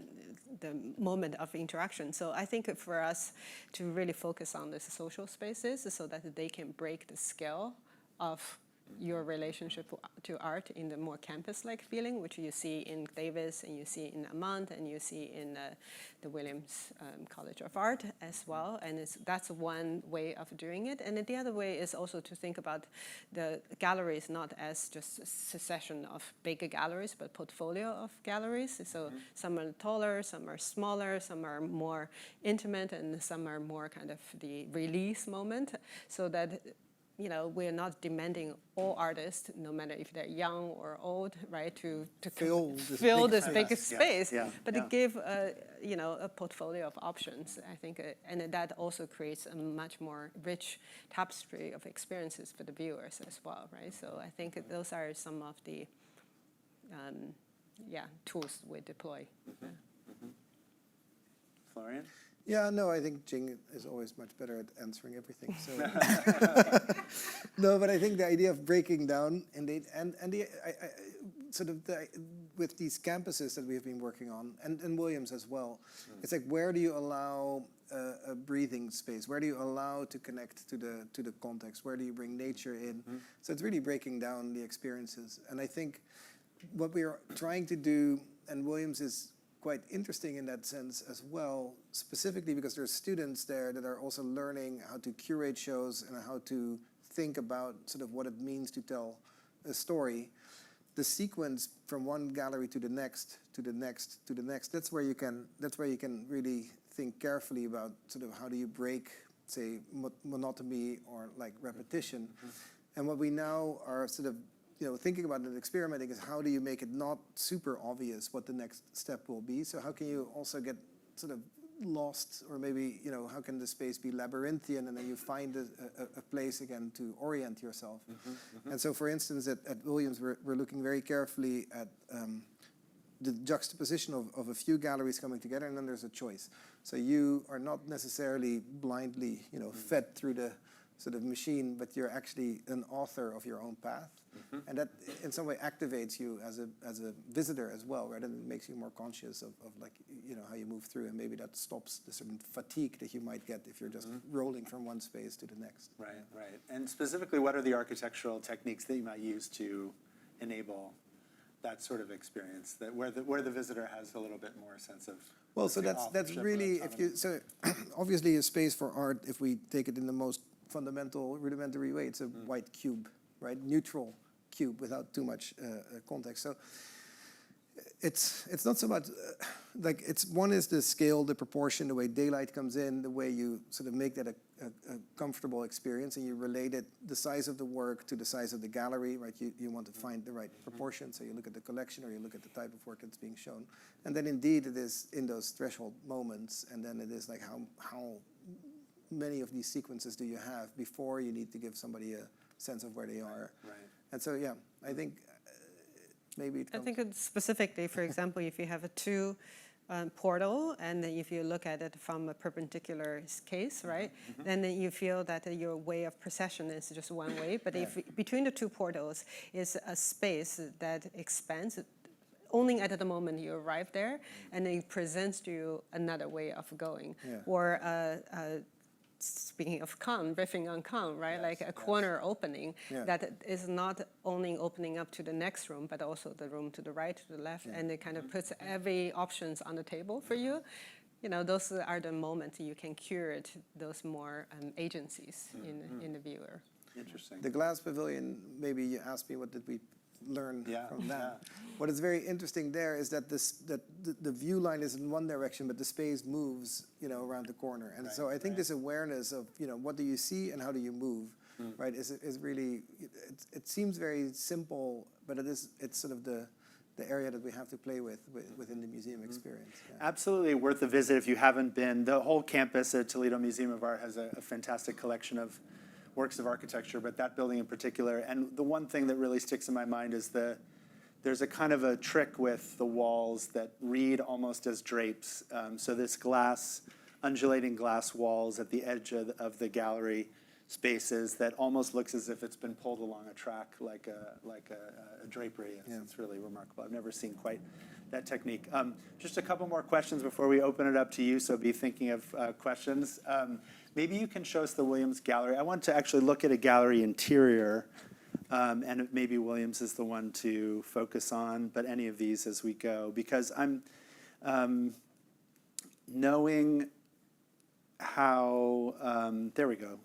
moment of interaction. So I think for us to really focus on the social spaces so that they can break the scale of your relationship to art in the more campus-like feeling, which you see in Davis and you see in Amant and you see in the Williams College of Art as well. And that's one way of doing it. And the other way is also to think about the galleries not as just a succession of bigger galleries, but portfolio of galleries. So some are taller, some are smaller, some are more intimate, and some are more kind of the release moment, so that we're not demanding all artists, no matter if they're young or old, right, to fill this big space, but to give a portfolio of options, I think, and that also creates a much more rich tapestry of experiences for the viewers as well, right? So I think those are some of the tools we deploy. Florian? Yeah, no, I think Jing is always much better at answering everything. So no, but I think the idea of breaking down indeed, and with these campuses that we have been working on, and Williams as well, it's like, where do you allow a breathing space? Where do you allow to connect to the context? Where do you bring nature in? So it's really breaking down the experiences. And I think what we are trying to do, and Williams is quite interesting in that sense as well, specifically because there's students there that are also learning how to curate shows and how to think about sort of what it means to tell a story. The sequence from one gallery to the next, to the next, to the next, that's where you can really think carefully about sort of how do you break, say, monotony or like repetition. And what we now are sort of thinking about and experimenting is how do you make it not super obvious what the next step will be? So how can you also get sort of lost, or maybe, how can the space be labyrinthian and then you find a place again to orient yourself? And so, for instance, at Williams, we're looking very carefully at the juxtaposition of a few galleries coming together, and then there's a choice. So you are not necessarily blindly, fed through the sort of machine, but you're actually an author of your own path. And that in some way activates you as a visitor as well, right? And it makes you more conscious of like, how you move through, and maybe that stops the sort of fatigue that you might get if you're just rolling from one space to the next. Right. And specifically, what are the architectural techniques that you might use to enable that sort of experience, that where the visitor has a little bit more sense of? Well, so that's really, so obviously a space for art, if we take it in the most fundamental, rudimentary way, it's a white cube, right? Neutral cube without too much context. So it's not so much like one is the scale, the proportion, the way daylight comes in, the way you sort of make that a comfortable experience, and you relate it, the size of the work to the size of the gallery, right? You want to find the right proportion, so you look at the collection or you look at the type of work that's being shown. And then indeed it is in those threshold moments, and then it is like how many of these sequences do you have before you need to give somebody a sense of where they are. Right. And so, yeah, I think maybe it comes. I think specifically, for example, if you have two portal, and then if you look at it from a perpendicular case, right, then you feel that your way of procession is just one way. But if between the two portals is a space that expands, only at the moment you arrive there, and it presents to you another way of going. Or speaking of Kahn, riffing on Kahn, right? Like a corner opening that is not only opening up to the next room, but also the room to the right, to the left, and it kind of puts every options on the table for you. You know, those are the moments you can curate those more agencies in the viewer. Interesting. The glass pavilion, maybe you asked me what did we learn from that. What is very interesting there is that the view line is in one direction, but the space moves, you know, around the corner. And so I think this awareness of, you know, what do you see and how do you move, right, is really, it seems very simple, but it's sort of the area that we have to play with within the museum experience. Absolutely worth a visit if you haven't been. The whole campus at Toledo Museum of Art has a fantastic collection of works of architecture, but that building in particular. And the one thing that really sticks in my mind is there's a kind of a trick with the walls that read almost as drapes. So this undulating glass walls at the edge of the gallery spaces that almost looks as if it's been pulled along a track like a drapery. It's really remarkable. I've never seen quite that technique. Just a couple more questions before we open it up to you, so be thinking of questions. Maybe you can show us the Williams Gallery. I want to actually look at a gallery interior, and maybe Williams is the one to focus on, but any of these as we go, because I'm knowing how, there we go,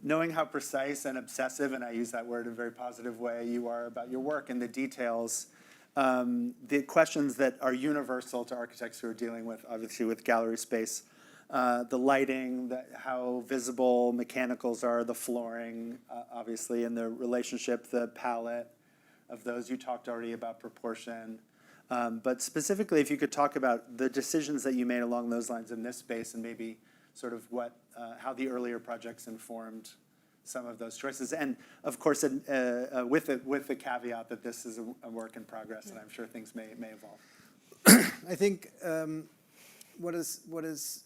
knowing how precise and obsessive, and I use that word in a very positive way, you are about your work and the details, the questions that are universal to architects who are dealing with, obviously, with gallery space. The lighting, how visible mechanicals are, the flooring, obviously, and the relationship, the palette of those. You talked already about proportion. But specifically, if you could talk about the decisions that you made along those lines in this space and maybe sort of how the earlier projects informed some of those choices. And, of course, with the caveat that this is a work in progress, and I'm sure things may evolve. I think what is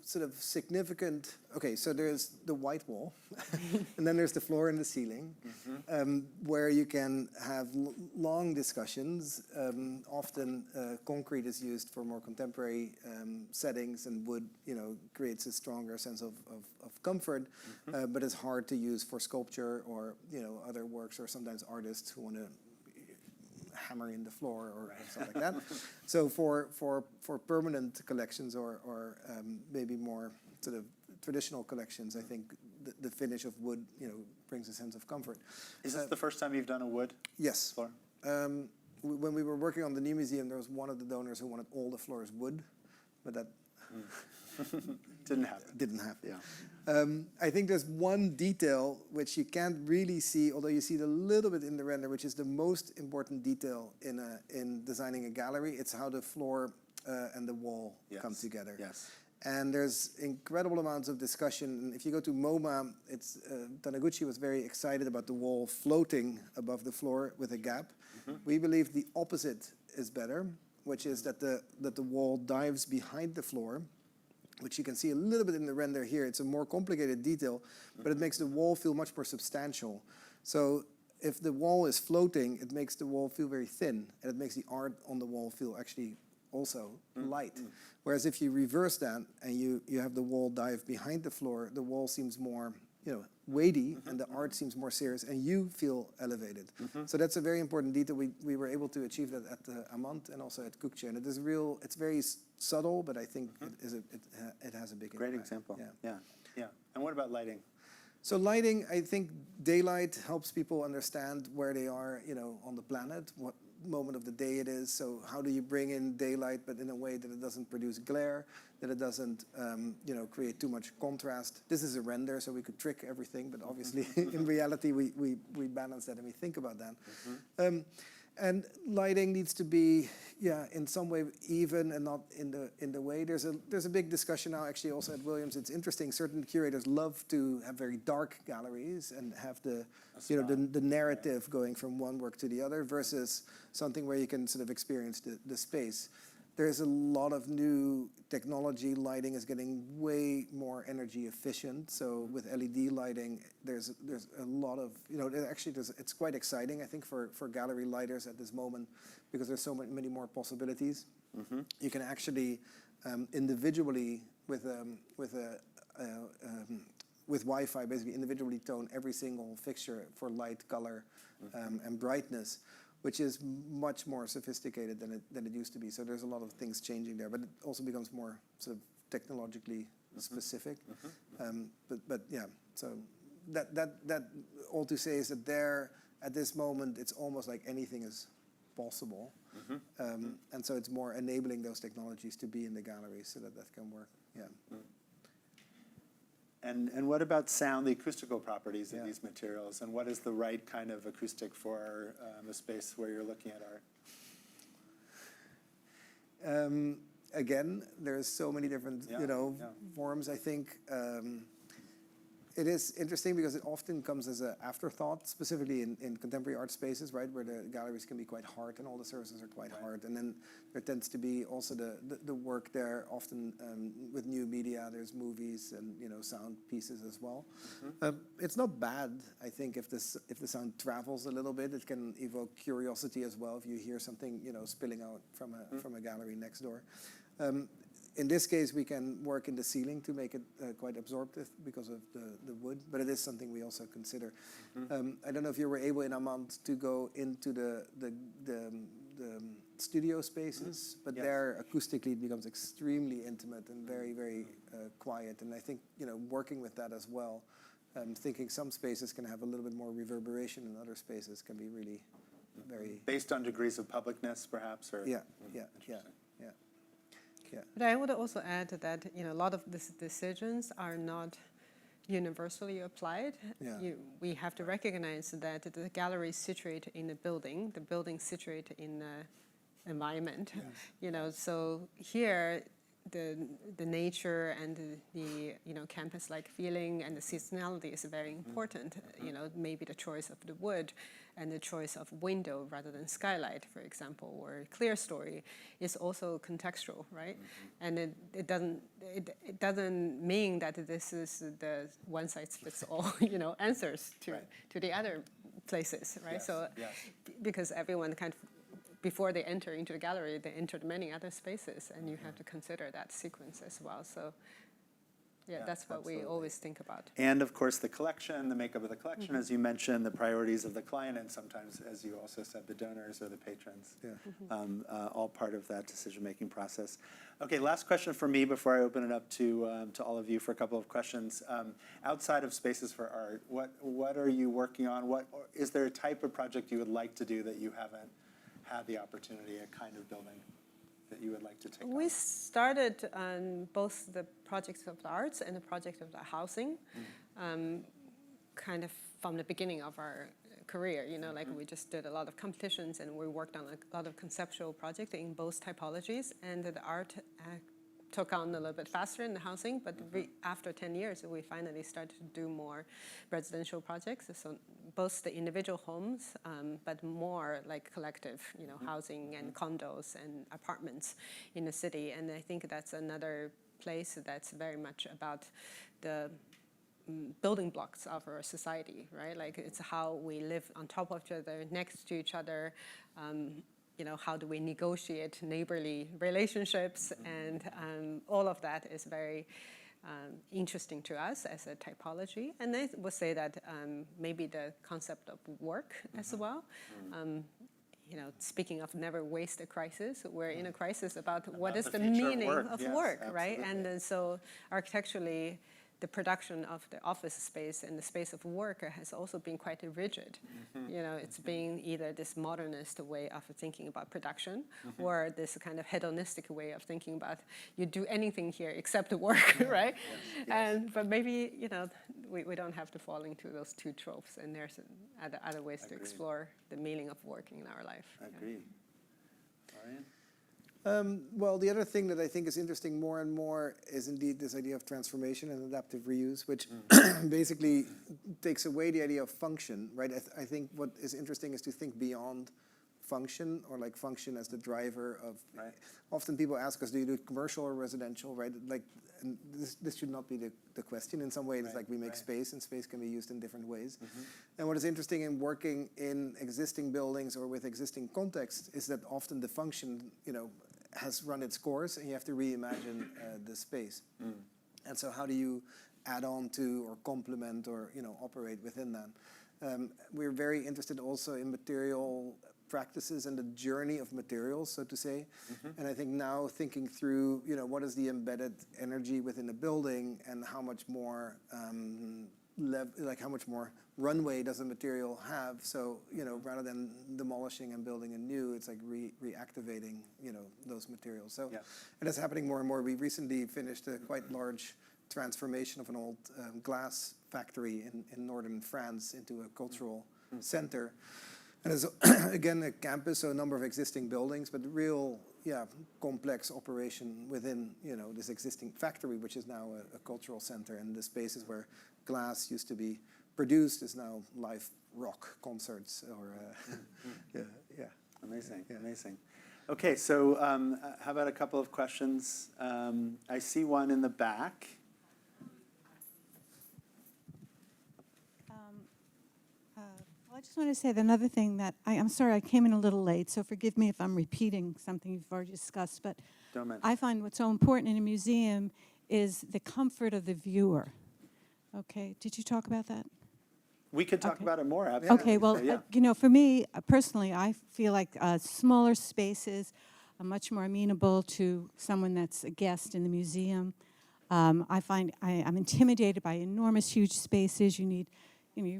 sort of significant, okay, so there's the white wall, and then there's the floor and the ceiling, where you can have long discussions. Often concrete is used for more contemporary settings, and wood, you know, creates a stronger sense of comfort, but it's hard to use for sculpture or, you know, other works, or sometimes artists who want to hammer in the floor or something like that. So for permanent collections or maybe more sort of traditional collections, I think the finish of wood, you know, brings a sense of comfort. Is this the first time you've done a wood yes. floor? When we were working on the new museum, there was one of the donors who wanted all the floors wood, but that Didn't happen. Didn't happen. Yeah. I think there's one detail which you can't really see, although you see it a little bit in the render, which is the most important detail in designing a gallery. It's how the floor and the wall come together. Yes. And there's incredible amounts of discussion. If you go to MoMA, Taniguchi was very excited about the wall floating above the floor with a gap. We believe the opposite is better, which is that the wall dives behind the floor, which you can see a little bit in the render here. It's a more complicated detail, but it makes the wall feel much more substantial. So if the wall is floating, it makes the wall feel very thin, and it makes the art on the wall feel actually also light. Whereas if you reverse that and you have the wall dive behind the floor, the wall seems more, you know, weighty, and the art seems more serious, and you feel elevated. So that's a very important detail. We were able to achieve that at the Amant and also at Kukce, and it is real. It's very subtle, but I think it has a big impact. Great example. Yeah. And what about lighting? So lighting, I think daylight helps people understand where they are, you know, on the planet, what moment of the day it is. So how do you bring in daylight, but in a way that it doesn't produce glare, that it doesn't, you know, create too much contrast. This is a render, so we could trick everything, but obviously in reality we balance that and we think about that. And lighting needs to be, in some way even and not in the way. There's a big discussion now actually also at Williams. It's interesting. Certain curators love to have very dark galleries and have the narrative going from one work to the other versus something where you can sort of experience the space. There's a lot of new technology. Lighting is getting way more energy efficient. So with LED lighting, there's a lot of, it's quite exciting, I think, for gallery lighters at this moment, because there's so many more possibilities. You can actually individually with Wi-Fi basically individually tone every single fixture for light, color, and brightness, which is much more sophisticated than it used to be. So there's a lot of things changing there, but it also becomes more sort of technologically specific. But yeah, so that all to say is that there at this moment it's almost like anything is possible, and so it's more enabling those technologies to be in the gallery so that can work. Yeah. And what about sound, the acoustical properties of these materials, and what is the right kind of acoustic for a space where you're looking at art? Again, there's so many different forms. I think it is interesting because it often comes as an afterthought, specifically in contemporary art spaces, right, where the galleries can be quite hard and all the services are quite hard. And then there tends to be also the work there often with new media. There's movies and sound pieces as well. It's not bad, I think, if the sound travels a little bit. It can evoke curiosity as well if you hear something spilling out from a gallery next door. In this case, we can work in the ceiling to make it quite absorptive because of the wood, but it is something we also consider. I don't know if you were able in Amman to go into the studio spaces, but there acoustically it becomes extremely intimate and very, very quiet. And I think working with that as well, thinking some spaces can have a little bit more reverberation and other spaces can be really very... Based on degrees of publicness, perhaps? Or? Yeah. But I would also add that a lot of these decisions are not universally applied. We have to recognize that the gallery is situated in a building, the building is situated in the environment. So here the nature and the campus-like feeling and the seasonality is very important. Maybe the choice of the wood and the choice of window rather than skylight, for example, or clear story is also contextual, right? And it doesn't mean that this is the one size fits all answers to the other places, right? Because everyone kind of, before they enter into the gallery, they entered many other spaces, and you have to consider that sequence as well. So, that's what we always think about. And of course, the collection, the makeup of the collection, as you mentioned, the priorities of the client, and sometimes, as you also said, the donors or the patrons, all part of that decision-making process. Okay, last question for me before I open it up to all of you for a couple of questions. Outside of Spaces for Art, what are you working on? Is there a type of project you would like to do that you haven't had the opportunity, a kind of building that you would like to take on? We started on both the projects of the arts and the project of the housing, kind of from the beginning of our career. Like we just did a lot of competitions and we worked on a lot of conceptual projects in both typologies, and the art took on a little bit faster in the housing, but after 10 years, we finally started to do more residential projects. So both the individual homes, but more like collective, housing and condos and apartments in the city. And I think that's another place that's very much about the building blocks of our society, right? Like it's how we live on top of each other, next to each other. How do we negotiate neighborly relationships, and all of that is very interesting to us as a typology. And I would say that maybe the concept of work as well. Speaking of never waste a crisis, we're in a crisis about what is the meaning of work, right? And so architecturally, the production of the office space and the space of work has also been quite rigid. It's been either this modernist way of thinking about production or this kind of hedonistic way of thinking about you do anything here except work, right? But maybe, we don't have to fall into those two tropes, and there's other ways to explore the meaning of working in our life. Agreed. Florian? Well, the other thing that I think is interesting more and more is indeed this idea of transformation and adaptive reuse, which basically takes away the idea of function, right? I think what is interesting is to think beyond function, or like function as the driver of. Right. Often people ask us, do you do commercial or residential, right? Like, and this should not be the question. In some ways, it's like we make space, and space can be used in different ways. And what is interesting in working in existing buildings or with existing contexts is that often the function, has run its course, and you have to reimagine the space. And so how do you add on to or complement or operate within that? We're very interested also in material practices and the journey of materials, so to say. And I think now thinking through, what is the embedded energy within a building, and how much more how much more runway does a material have? So, rather than demolishing and building anew, it's like reactivating, those materials. So, and it's happening more and more. We recently finished a quite large transformation of an old glass factory in northern France into a cultural center. And it's, again, a campus, so a number of existing buildings, but real, complex operation within, this existing factory, which is now a cultural center. And the spaces where glass used to be produced is now live rock concerts. Or, Amazing, amazing. Okay, so how about a couple of questions? I see one in the back. I just want to say that another thing that I'm sorry, I came in a little late, so forgive me if I'm repeating something you've already discussed, but I find what's so important in a museum is the comfort of the viewer. Okay, did you talk about that? We could talk about it more, absolutely. Okay, well, for me, personally, I feel like smaller spaces are much more amenable to someone that's a guest in the museum. I find I'm intimidated by enormous, huge spaces. You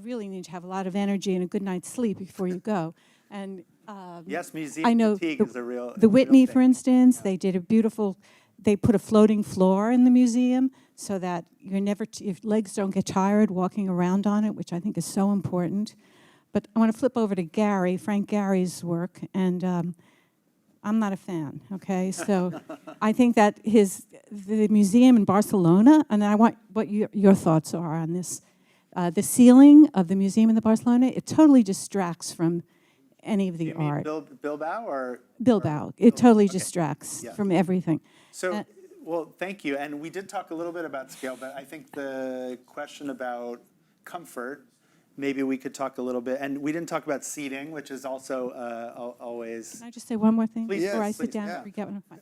really need to have a lot of energy and a good night's sleep before you go. And yes, museum I know fatigue is a real the Whitney, thing. for instance, they did they put a floating floor in the museum so that your legs don't get tired walking around on it, which I think is so important. But I want to flip over to Frank Gehry's work, and I'm not a fan, okay? So I think that the museum in Barcelona, and I want what your thoughts are on this. The ceiling of the museum in Barcelona, it totally distracts from any of the art. Bilbao or? Bilbao. It totally distracts from everything. So, well, thank you. And we did talk a little bit about scale, but I think the question about comfort, maybe we could talk a little bit. And we didn't talk about seating, which is also always. Can I just say one more thing Please, before I sit down and forget what I'm fine.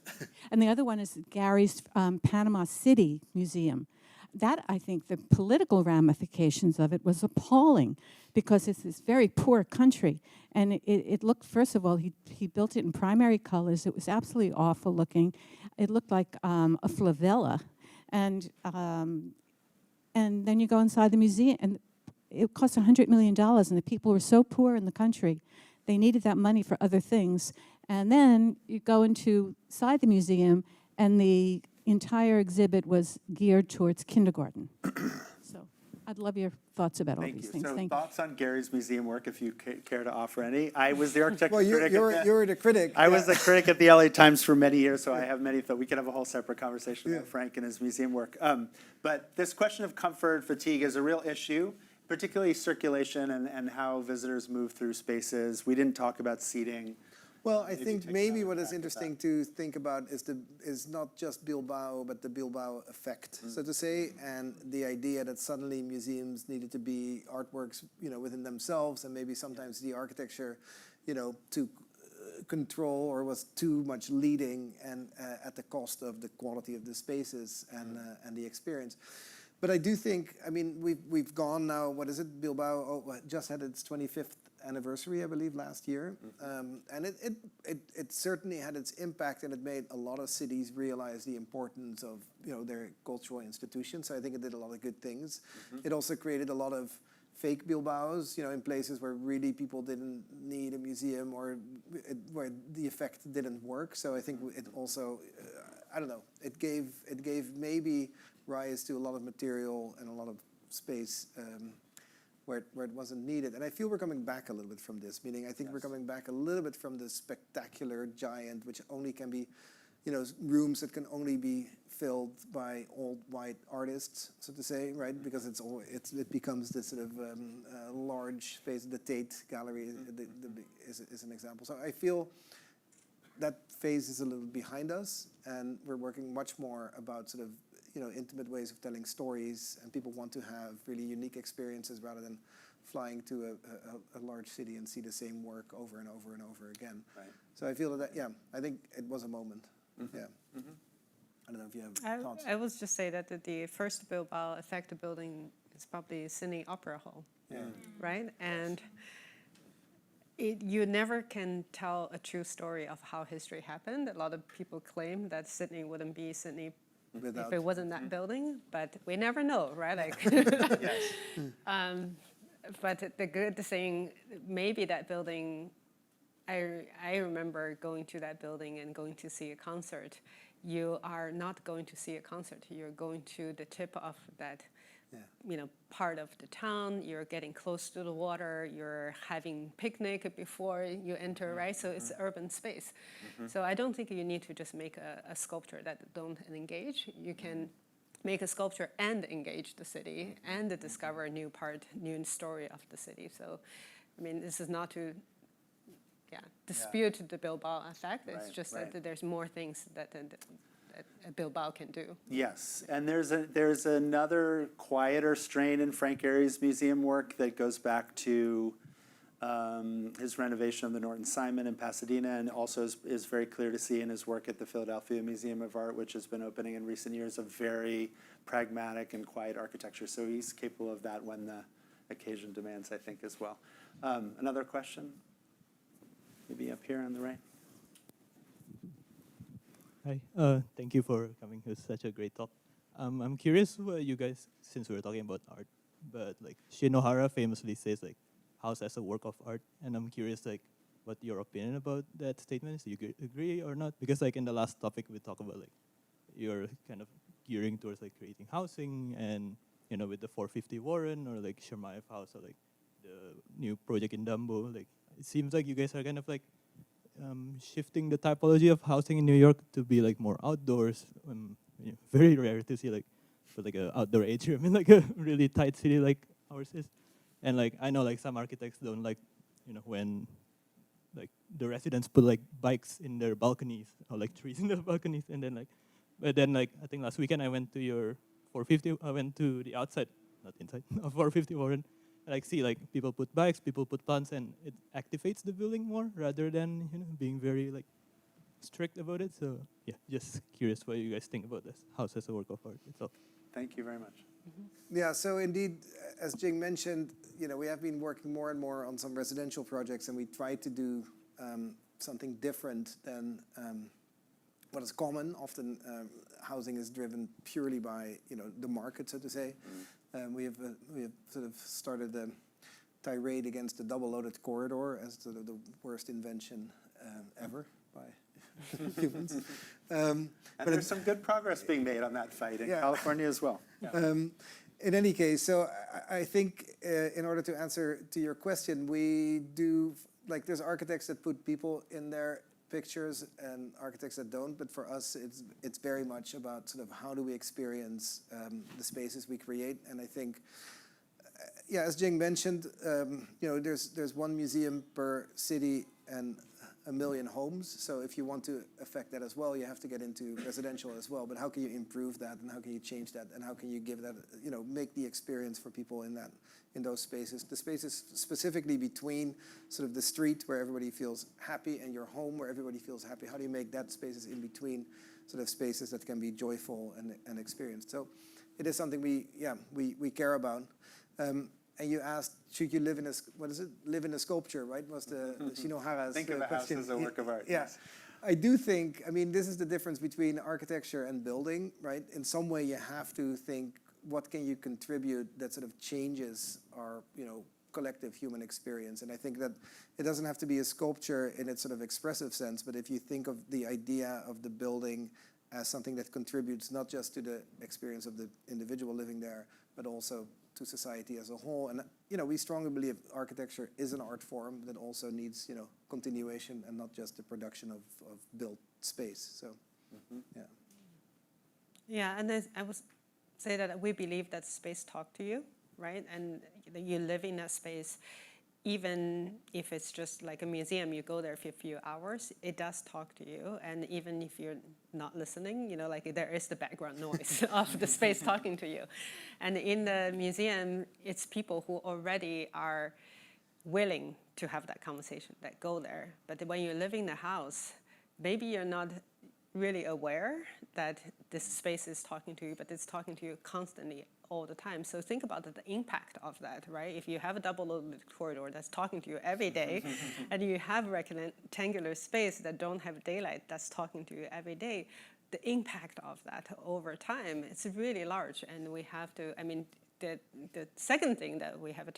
And the other one is Gary's Panama City Museum. That, I think, the political ramifications of it was appalling, because it's this very poor country. And it looked, first of all, he built it in primary colors. It was absolutely awful looking. It looked like a favela. And then you go inside the museum, and it cost $100 million, and the people were so poor in the country. They needed that money for other things. And then you go inside the museum, and the entire exhibit was geared towards kindergarten. So I'd love your thoughts about all these things. So Thank thoughts on Gary's museum work, if you care to offer any. I was the architecture critic. You're the critic. I was the critic at the LA Times for many years, so I have many thoughts. We could have a whole separate conversation about Frank and his museum work. But this question of comfort fatigue is a real issue, particularly circulation and how visitors move through spaces. We didn't talk about seating. Well, I think maybe what is interesting to think about is not just Bilbao, but the Bilbao effect, so to say, and the idea that suddenly museums needed to be artworks, within themselves, and maybe sometimes the architecture, to control or was too much leading and at the cost of the quality of the spaces and the experience. But I do think, we've gone now, what is it, Bilbao just had its 25th anniversary, I believe, last year. And it certainly had its impact, and it made a lot of cities realize the importance of, their cultural institutions. So I think it did a lot of good things. It also created a lot of fake Bilbaos, in places where really people didn't need a museum or where the effect didn't work. So I think it also, I don't know, it gave maybe rise to a lot of material and a lot of space where it wasn't needed. And I feel we're coming back a little bit from this, meaning I think we're coming back a little bit from the spectacular giant, which only can be rooms that can only be filled by old white artists, so to say, right? Because it becomes this sort of large space. The Tate Gallery is an example. So I feel that phase is a little behind us, and we're working much more about sort of intimate ways of telling stories, and people want to have really unique experiences rather than flying to a large city and see the same work over and over and over again. Right. So I feel that, I think it was a moment. Yeah. I don't know if you have thoughts. I will just say that the first Bilbao effective building is probably Sydney Opera Hall, right? And you never can tell a true story of how history happened. A lot of people claim that Sydney wouldn't be Sydney if it wasn't that building, but we never know, right? Like, Yes. But the good thing, maybe that building, I remember going to that building and going to see a concert. You are not going to see a concert. You're going to the tip of that, part of the town. You're getting close to the water. You're having picnic before you enter, right? So it's urban space. So I don't think you need to just make a sculpture that don't engage. You can make a sculpture and engage the city and discover a new story of the city. So, I mean, this is not to dispute the Bilbao effect. It's just that there's more things that Bilbao can do. Yes, and there's another quieter strain in Frank Gehry's museum work that goes back to his renovation of the Norton Simon in Pasadena, and also is very clear to see in his work at the Philadelphia Museum of Art, which has been opening in recent years, of very pragmatic and quiet architecture. So he's capable of that when the occasion demands, I think, as well. Another question? Maybe up here on the right. Hi, thank you for coming. It was such a great talk. I'm curious what you guys, since we were talking about art, but like Shinohara famously says like house as a work of art, and I'm curious like what your opinion about that statement is. Do you agree or not? Because like in the last topic we talked about like you're kind of gearing towards like creating housing, and with the 450 Warren or like Shermaeff House or like the new project in Dumbo, like it seems like you guys are kind of like shifting the typology of housing in New York to be like more outdoors. Very rare to see like for like an outdoor atrium in like a really tight city like ours is. And like I know like some architects don't like when like the residents put like bikes in their balconies or like trees in their balconies, and then like but then like I think last weekend I went to your 450. I went to the outside, not inside, of 450 Warren. Like see like people put bikes, people put plants, and it activates the building more rather than being very like strict about it. So yeah, just curious what you guys think about this house as a work of art itself. Thank you very much. Yeah, so indeed, as Jing mentioned, we have been working more and more on some residential projects, and we try to do something different than what is common. Often housing is driven purely by the market, so to say. We have sort of started a tirade against the double-loaded corridor as sort of the worst invention ever by humans. And there's some good progress being made on that fight in California as well. In any case, so I think in order to answer to your question, we do, like there's architects that put people in their pictures and architects that don't, but for us it's very much about sort of how do we experience the spaces we create. And I think, as Jing mentioned, there's one museum per city and 1 million homes. So if you want to affect that as well, you have to get into residential as well. But how can you improve that, and how can you change that, and how can you give that, make the experience for people in those spaces, the spaces specifically between sort of the street where everybody feels happy and your home where everybody feels happy. How do you make that spaces in between sort of spaces that can be joyful and experienced? So it is something we care about. And you asked, should you live in live in a sculpture, right? Was the Shinohara's Think of a house as a work of art. Yeah. I do think, this is the difference between architecture and building, right? In some way you have to think, what can you contribute that sort of changes our, collective human experience? And I think that it doesn't have to be a sculpture in its sort of expressive sense, but if you think of the idea of the building as something that contributes not just to the experience of the individual living there, but also to society as a whole. And we strongly believe architecture is an art form that also needs continuation and not just the production of built space. So Yeah. Yeah, and then I would say that we believe that space talk to you, right? And you live in that space, even if it's just like a museum, you go there for a few hours, it does talk to you. And even if you're not listening, like there is the background noise of the space talking to you. And in the museum, it's people who already are willing to have that conversation that go there. But when you live in the house, maybe you're not really aware that this space is talking to you, but it's talking to you constantly all the time. So think about the impact of that, right? If you have a double-loaded corridor that's talking to you every day, and you have rectangular space that don't have daylight that's talking to you every day, the impact of that over time, it's really large. And we have to, the second thing that we have a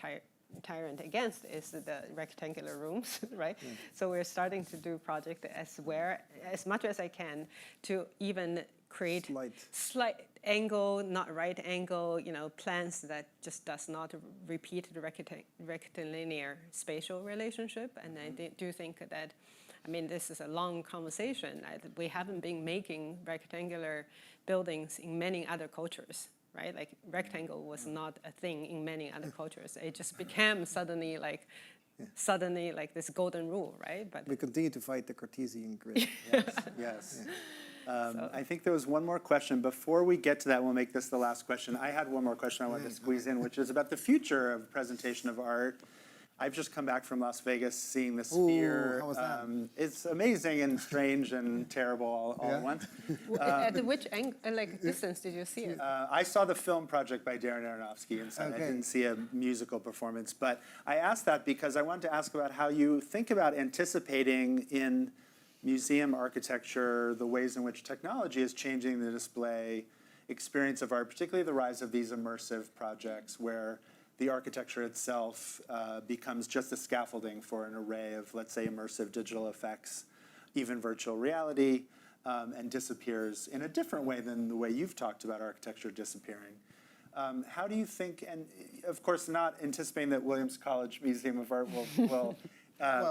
tyrant against is the rectangular rooms, right? Mm. So we're starting to do project as much as I can to even create slight angle, not right angle, plans that just does not repeat the rectilinear spatial relationship. And I do think that, this is a long conversation. We haven't been making rectangular buildings in many other cultures, right? Like rectangle was not a thing in many other cultures. It just became suddenly like this golden rule, right? But we continue to fight the Cartesian grid. Yes. I think there was one more question. Before we get to that, we'll make this the last question. I had one more question I wanted to squeeze in, which is about the future of presentation of art. I've just come back from Las Vegas seeing the Sphere. How was that? It's amazing and strange and terrible all at once. At which distance did you see it? I saw the film project by Darren Aronofsky inside. Okay. I didn't see a musical performance. But I asked that because I wanted to ask about how you think about anticipating in museum architecture the ways in which technology is changing the display experience of art, particularly the rise of these immersive projects where the architecture itself becomes just a scaffolding for an array of, let's say, immersive digital effects, even virtual reality, and disappears in a different way than the way you've talked about architecture disappearing. How do you think, and of course not anticipating that Williams College Museum of Art will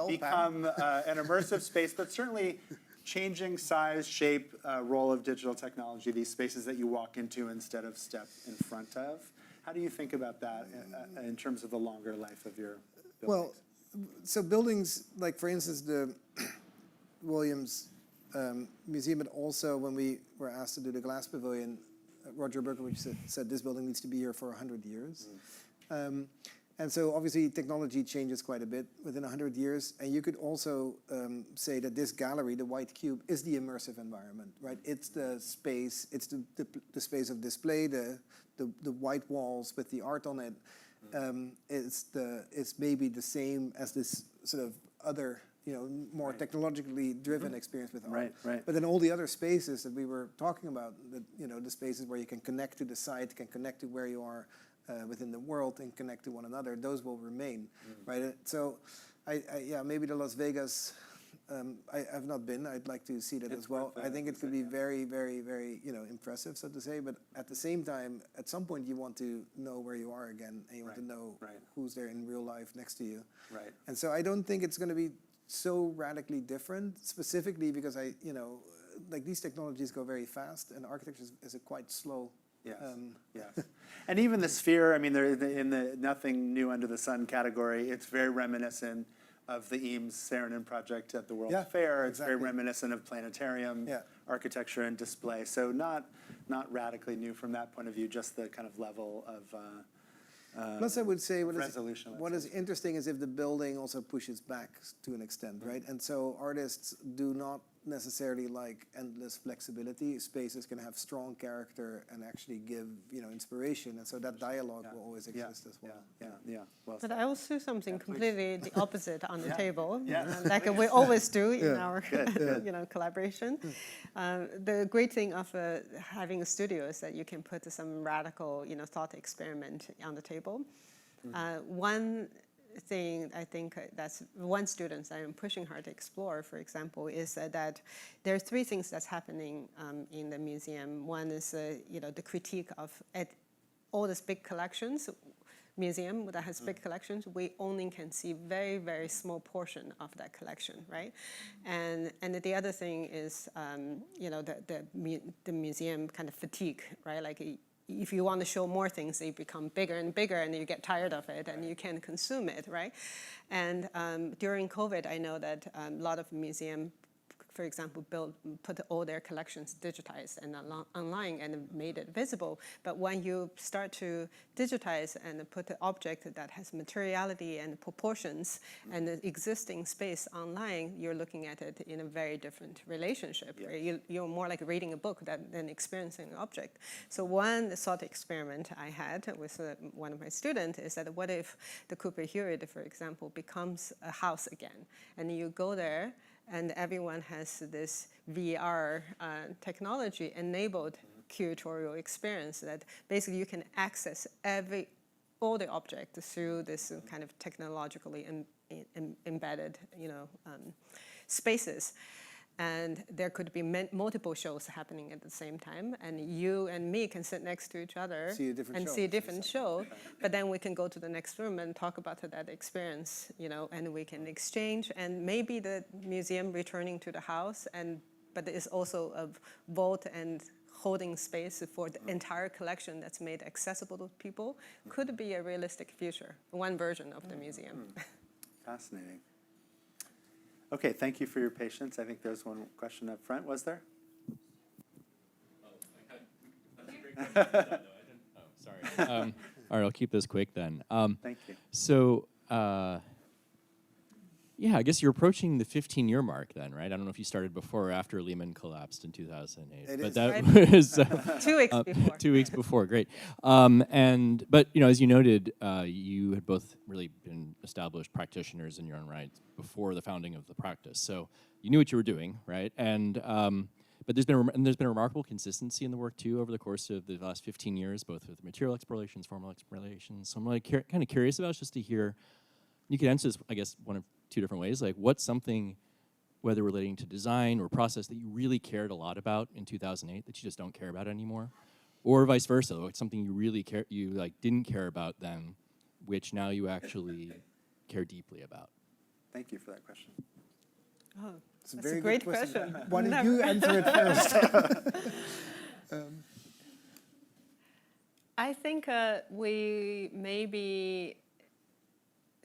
become an immersive space, but certainly changing size, shape, role of digital technology, these spaces that you walk into instead of step in front of. How do you think about that in terms of the longer life of your buildings? Well, so buildings, like for instance, the Williams Museum, but also when we were asked to do the Glass Pavilion, Roger Berkowitz said this building needs to be here for 100 years. And so obviously technology changes quite a bit within 100 years. And you could also say that this gallery, the White Cube, is the immersive environment, right? It's the space, it's the space of display, the white walls with the art on it. It's maybe the same as this sort of other, more technologically driven experience with art. Right. But then all the other spaces that we were talking about, the spaces where you can connect to the site, can connect to where you are within the world and connect to one another, those will remain, right? So, maybe the Las Vegas, I've not been. I'd like to see that as well. I think it could be very, very, very, impressive, so to say. But at the same time, at some point, you want to know where you are again, and you want to know who's there in real life next to you. Right. And so I don't think it's going to be so radically different, specifically because these technologies go very fast, and architecture is a quite slow. Yes. Yes. And even the Sphere, they're in the nothing new under the sun category. It's very reminiscent of the Eames Saarinen project at the World Fair. It's very reminiscent of planetarium architecture and display. So not radically new from that point of view, just the kind of level of Plus, I would say resolution. What is interesting is if the building also pushes back to an extent, right? And so artists do not necessarily like endless flexibility. Spaces can have strong character and actually give, inspiration. And so that dialogue will always exist as well. Yeah. Well But I also do something completely the opposite on the table, Yes. like we always do in our collaboration. The great thing of having a studio is that you can put some radical, thought experiment on the table. One thing I think that's one student I'm pushing hard to explore, for example, is that there are three things that's happening in the museum. One is the critique of all these big collections. museum that has big collections, we only can see very, very small portion of that collection, right? And the other thing is, the museum kind of fatigue, right? Like if you want to show more things, they become bigger and bigger, and you get tired of it, and you can't consume it, right? And during COVID, I know that a lot of museums, for example, put all their collections digitized and online and made it visible. But when you start to digitize and put the object that has materiality and proportions and the existing space online, you're looking at it in a very different relationship. Yeah. Right? You're more like reading a book than experiencing an object. So one thought experiment I had with one of my students is that what if the Cooper Hewitt, for example, becomes a house again, and you go there, and everyone has this VR technology-enabled curatorial experience that basically you can access all the objects through this kind of technologically embedded, spaces. And there could be multiple shows happening at the same time, and you and me can sit next to each other see a different show. But then we can go to the next room and talk about that experience, and we can exchange. And maybe the museum returning to the house, but it's also a vault and holding space for the entire collection that's made accessible to people could be a realistic future, one version of the museum. Fascinating. Okay, thank you for your patience. I think there's one question up front. Was there? Sorry. All right, I'll keep this quick then. Thank you. So, yeah, I guess you're approaching the 15-year mark then, right? I don't know if you started before or after Lehman collapsed in 2008. But that was 2 weeks before. 2 weeks before, great. But as you noted, you had both really been established practitioners in your own right before the founding of the practice. So you knew what you were doing, right? And but there's been a remarkable consistency in the work too over the course of the last 15 years, both with material explorations, formal explorations. So I'm like kind of curious about just to hear. You could answer this, I guess, one of two different ways. Like, what's something, whether relating to design or process, that you really cared a lot about in 2008 that you just don't care about anymore, or vice versa? Like something you really didn't care about then, which now you actually care deeply about. Thank you for that question. Oh, It's that's a great question. Why don't you answer it first? I think we maybe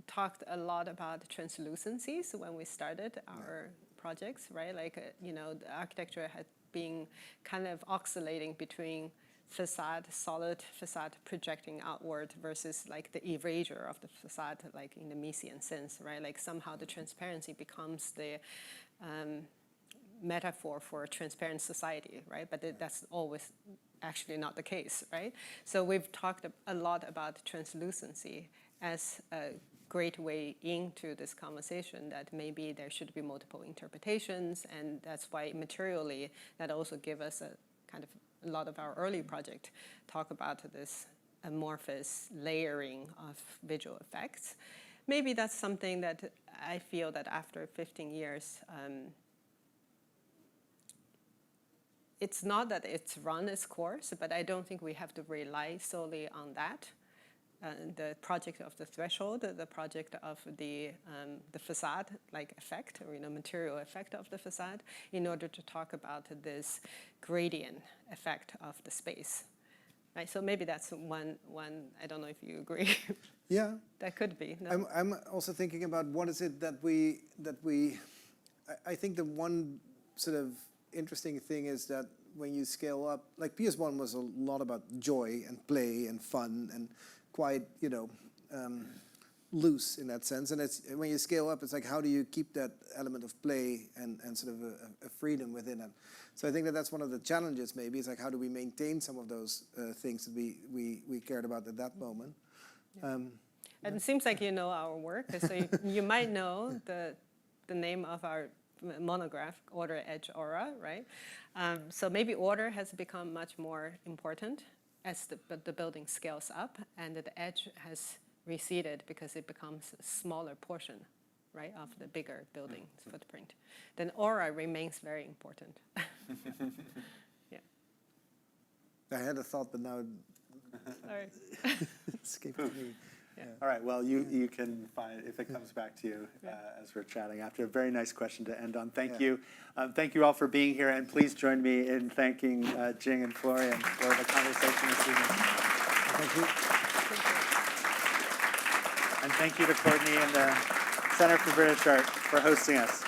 talked a lot about translucencies when we started our projects, right? Like, the architecture had been kind of oscillating between solid facade projecting outward versus like the erasure of the facade, like in the Miesian sense, right? Like somehow the transparency becomes the metaphor for a transparent society, right? But that's always actually not the case, right? So we've talked a lot about translucency as a great way into this conversation, that maybe there should be multiple interpretations, and that's why materially that also give us a kind of a lot of our early project talk about this amorphous layering of visual effects. Maybe that's something that I feel that after 15 years, it's not that it's run its course, but I don't think we have to rely solely on that. The project of the threshold, the project of the facade, like effect, or material effect of the facade, in order to talk about this gradient effect of the space. Right. So maybe that's one. I don't know if you agree. Yeah, that could be. No? I'm also thinking about what is it that we. I think the one sort of interesting thing is that when you scale up, like PS1 was a lot about joy and play and fun and quite, loose in that sense. And it's, when you scale up, it's like, how do you keep that element of play and sort of a freedom within it? So I think that that's one of the challenges maybe, is like, how do we maintain some of those things that we cared about at that moment? Yeah. And it seems like you know our work, so you might know the name of our monograph, Order, Edge, Aura, right? So maybe order has become much more important as the building scales up, and the edge has receded because it becomes a smaller portion, right, of the bigger building footprint. Then aura remains very important. Yeah. I had a thought, but now Sorry. escaped me. All right, well, you can find, if it comes back to you as we're chatting after. A very nice question to end on. Thank you. Thank you all for being here, and please join me in thanking Jing and Florian for the conversation this evening. Thank you. And thank you to Courtney and the Center for British Art for hosting us.